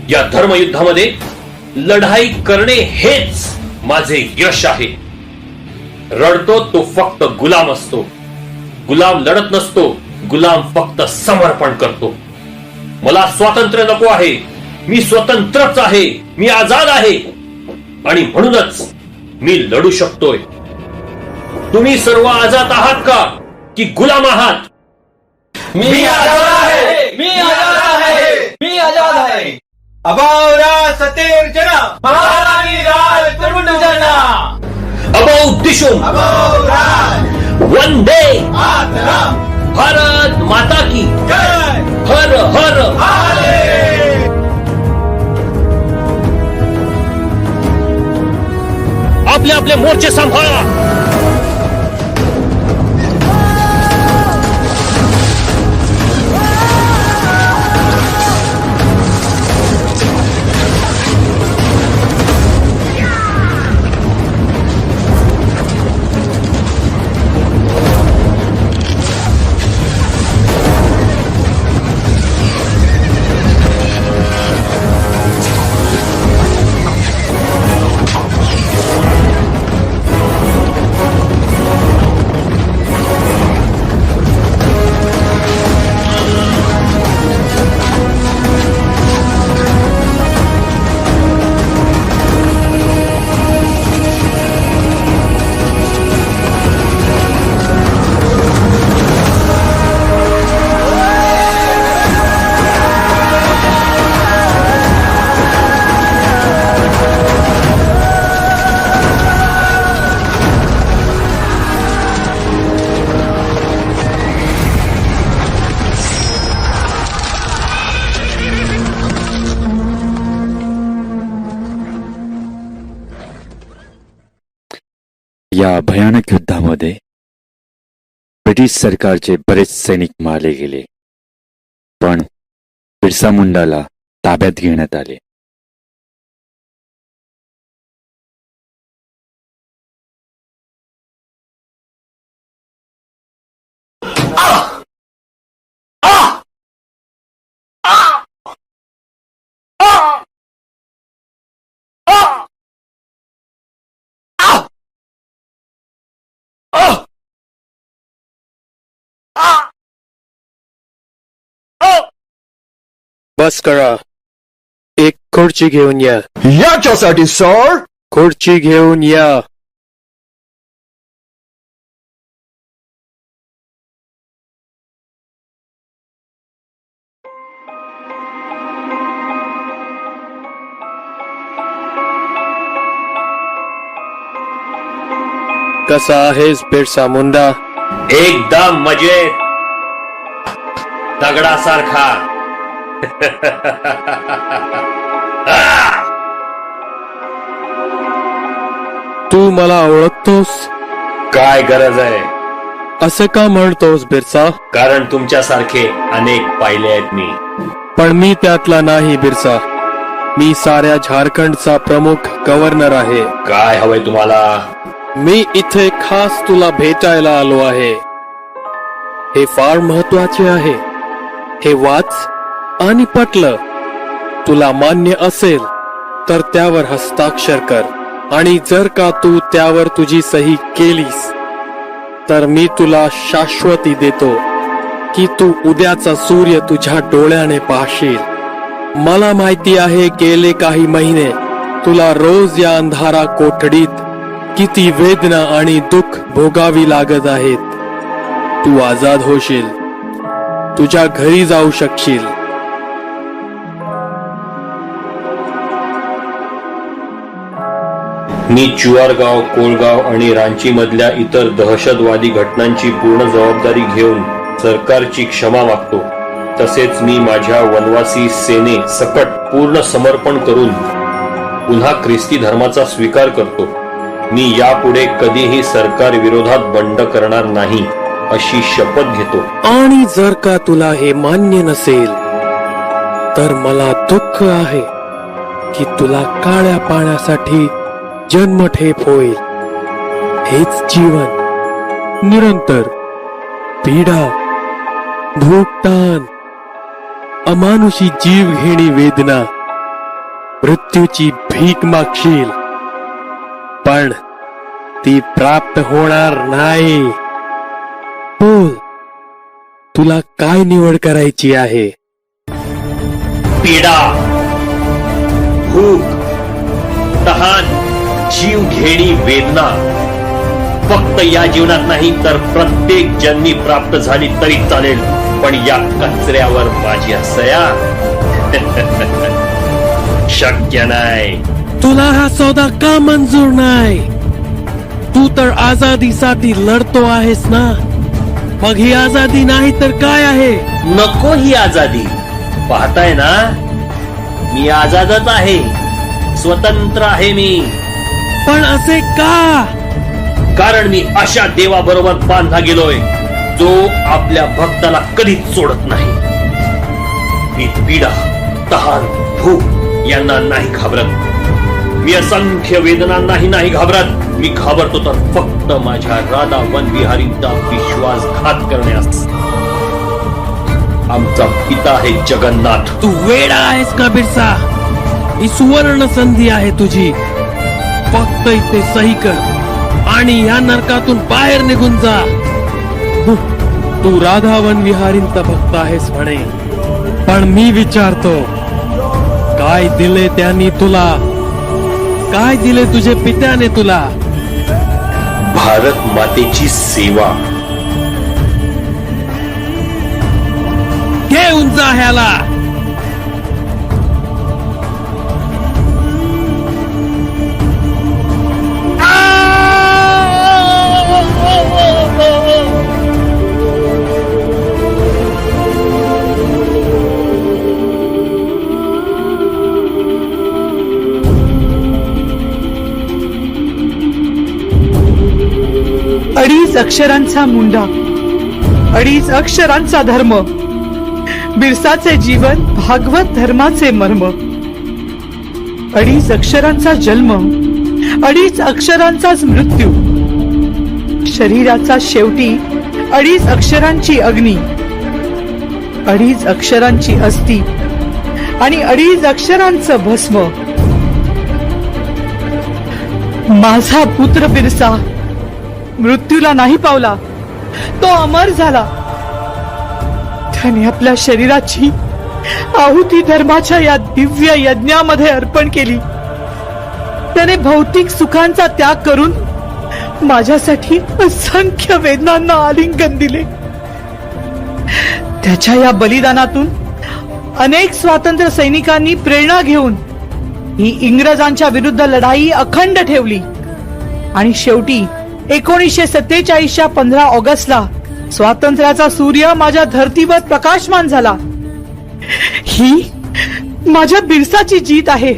या धर्मयुद्धामध्ये लढाई करणे हेच माझे यश आहे. रडतो तो फक्त गुलाम असतो. गुलाम लढत नसतो. गुलाम फक्त समर्पण करतो. मला स्वातंत्र्य नको आहे. मी स्वतंत्रच आहे. मी आजाद आहे आणि म्हणूनच मी लढू शकतोय. तुम्ही सर्व आजाद आहात का की गुलाम आहात? मी आजाद आहे. मी आजाद आहे. मी आजाद आहे. अबावरा सतेर जना, महाराणी राज तरुण जना. अबौ दिशुम, वंदे भारत माता की जय. हर हर. आपले आपले मोर्चे सांभाळा. या भयानक युद्धामध्ये ब्रिटिश सरकारचे बरेच सैनिक मारले गेले, पण बिरसा मुंडाला ताब्यात घेण्यात आले. बस करा. एक खुर्ची घेऊन या. याच्यासाठी सर? खुर्ची घेऊन या. कसा आहेस बिरसा मुंडा? एकदम मजेत, दगडासारखा. तू मला ओळखतोस? काय गरज आहे? असं का म्हणतोस बिरसा? कारण तुमच्यासारखे अनेक पाहिले आहेत मी. पण मी त्यातला नाही बिरसा. मी साऱ्या झारखंडचा प्रमुख गव्हर्नर आहे. काय हवंय तुम्हाला? मी इथे खास तुला भेटायला आलो आहे. हे फार महत्वाचे आहे. हे वाच आणि पटलं. तुला मान्य असेल तर त्यावर हस्ताक्षर कर. आणि जर का तू त्यावर तुझी सही केलीस तर मी तुला शाश्वती देतो की तू उद्याचा सूर्य तुझ्या डोळ्याने पाहशील. मला माहिती आहे गेले काही महिने तुला रोज या अंधारा कोठडीत किती वेदना आणि दुःख भोगावी लागत आहेत. तू आजाद होशील, तुझ्या घरी जाऊ शकशील. मी चुवारगाव, कोळगाव आणि रांची मधल्या इतर दहशतवादी घटनांची पूर्ण जबाबदारी घेऊन सरकारची क्षमा मागतो. तसेच मी माझ्या वनवासी सेने सकट पूर्ण समर्पण करून पुन्हा ख्रिस्ती धर्माचा स्वीकार करतो. मी यापुढे कधीही सरकार विरोधात बंड करणार नाही अशी शपथ घेतो. आणि जर का तुला हे मान्य नसेल तर मला दुःख आहे की तुला काळ्या पाण्यासाठी जन्मठेप होईल. हेच जीवन, निरंतर पीडा, भूकतान, अमानुषी जीव घेणी वेदना, मृत्यूची भीक मागशील पण ती प्राप्त होणार नाही. बोल, तुला काय निवड करायची आहे? पीडा, भूक, तहान, जीव घेणी वेदना फक्त या जीवनात नाही तर प्रत्येक जन्मी प्राप्त झाली तरी चालेल, पण या कचऱ्यावर माझी सया शक्य नाही. तुला हा सौदा का मंजूर नाही? तू तर आझादीसाठी लढतो आहेस ना, मग ही आझादी नाही तर काय आहे? नको ही आझादी. पाहताय ना, मी आझादच आहे, स्वतंत्र आहे मी. पण असे का? कारण मी अशा देवाबरोबर बांधला गेलोय जो आपल्या भक्ताला कधीच सोडत नाही. मी पीडा, तहान, भूक यांना नाही घाबरत. मी असंख्य वेदनांनाही नाही घाबरत. मी घाबरतो तर फक्त माझ्या राधा वनविहारींचा विश्वासघात करण्यास. आमचा पिता आहे जगन्नाथ. तू वेडा आहेस का बिरसा? ही सुवर्ण संधी आहे तुझी. फक्त इथे सही कर आणि या नरकातून बाहेर निघून जा. तू राधा वनविहारींचा भक्त आहेस म्हणे, पण मी विचारतो, काय दिले त्यांनी तुला? काय दिले तुझे पित्याने तुला? भारत मातेची सेवा. घेऊन जा ह्याला. अडीच अक्षरांचा मुंडा, अडीच अक्षरांचा धर्म, बिरसाचे जीवन भागवत धर्माचे मर्म. अडीच अक्षरांचा जन्म, अडीच अक्षरांचाच मृत्यू. शरीराचा शेवटी अडीच अक्षरांची अग्नी, अडीच अक्षरांची अस्थि आणि अडीच अक्षरांचं भस्म. माझा पुत्र बिरसा मृत्यूला नाही पावला, तो अमर झाला. त्याने आपल्या शरीराची आहुती धर्माच्या या दिव्य यज्ञामध्ये अर्पण केली. त्याने भौतिक सुखांचा त्याग करून माझ्यासाठी असंख्य वेदनांना आलिंगन दिले. त्याच्या या बलिदानातून अनेक स्वातंत्र्य सैनिकांनी प्रेरणा घेऊन ही इंग्रजांच्या विरुद्ध लढाई अखंड ठेवली आणि शेवटी 1947च्या 15 ऑगस्टला स्वातंत्र्याचा सूर्य माझ्या धर्तीवर प्रकाशमान झाला. ही माझ्या बिरसाची जीत आहे.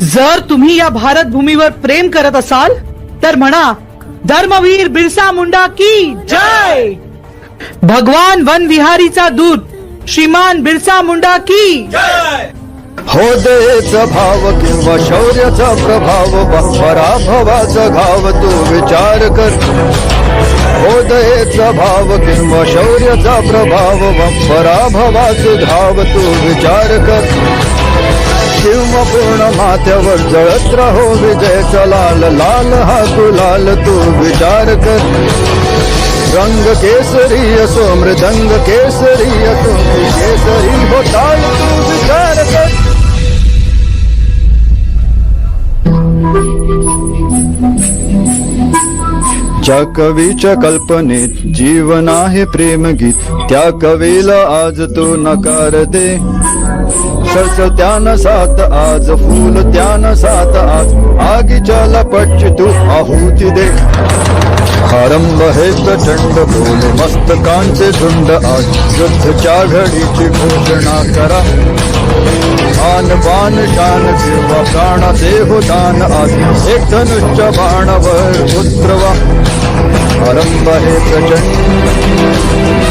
जर तुम्ही या भारत भूमीवर प्रेम करत असाल तर म्हणा, धर्मवीर बिरसा मुंडा की जय. भगवान वनविहारीचा दूत श्रीमान बिरसा मुंडा की जय. होदेचा भाव किंवा शौर्याचा प्रभाव, पराभवाचा घाव तू विचार कर. होदेचा भाव किंवा शौर्याचा प्रभाव, पराभवाचा घाव तू विचार कर. किंवा पूर्ण माथ्यावर जळत राहो विजयचा लाल लाल हा गुलाल तू विचार कर रंग केसरी असो मृदंग केसरी असो केसरी हो ताल तू विचार कर ज्या कवीच्या कल्पनेत जीवन आहे प्रेमगीत त्या कवीला आज तू नकार दे सस त्यानं साथ आज फूल त्यानं साथ आज आगीच्या लपटची तू आहुती दे आरंभ हे प्रचंड बोल मस्तकांचे झुंड आज युद्धच्या घडीची घोषणा करा आन बाण शान किंवा प्राणाचे हो दान आज एक धनुष्य बाणावर उतरवा आरंभ हे प्रचंड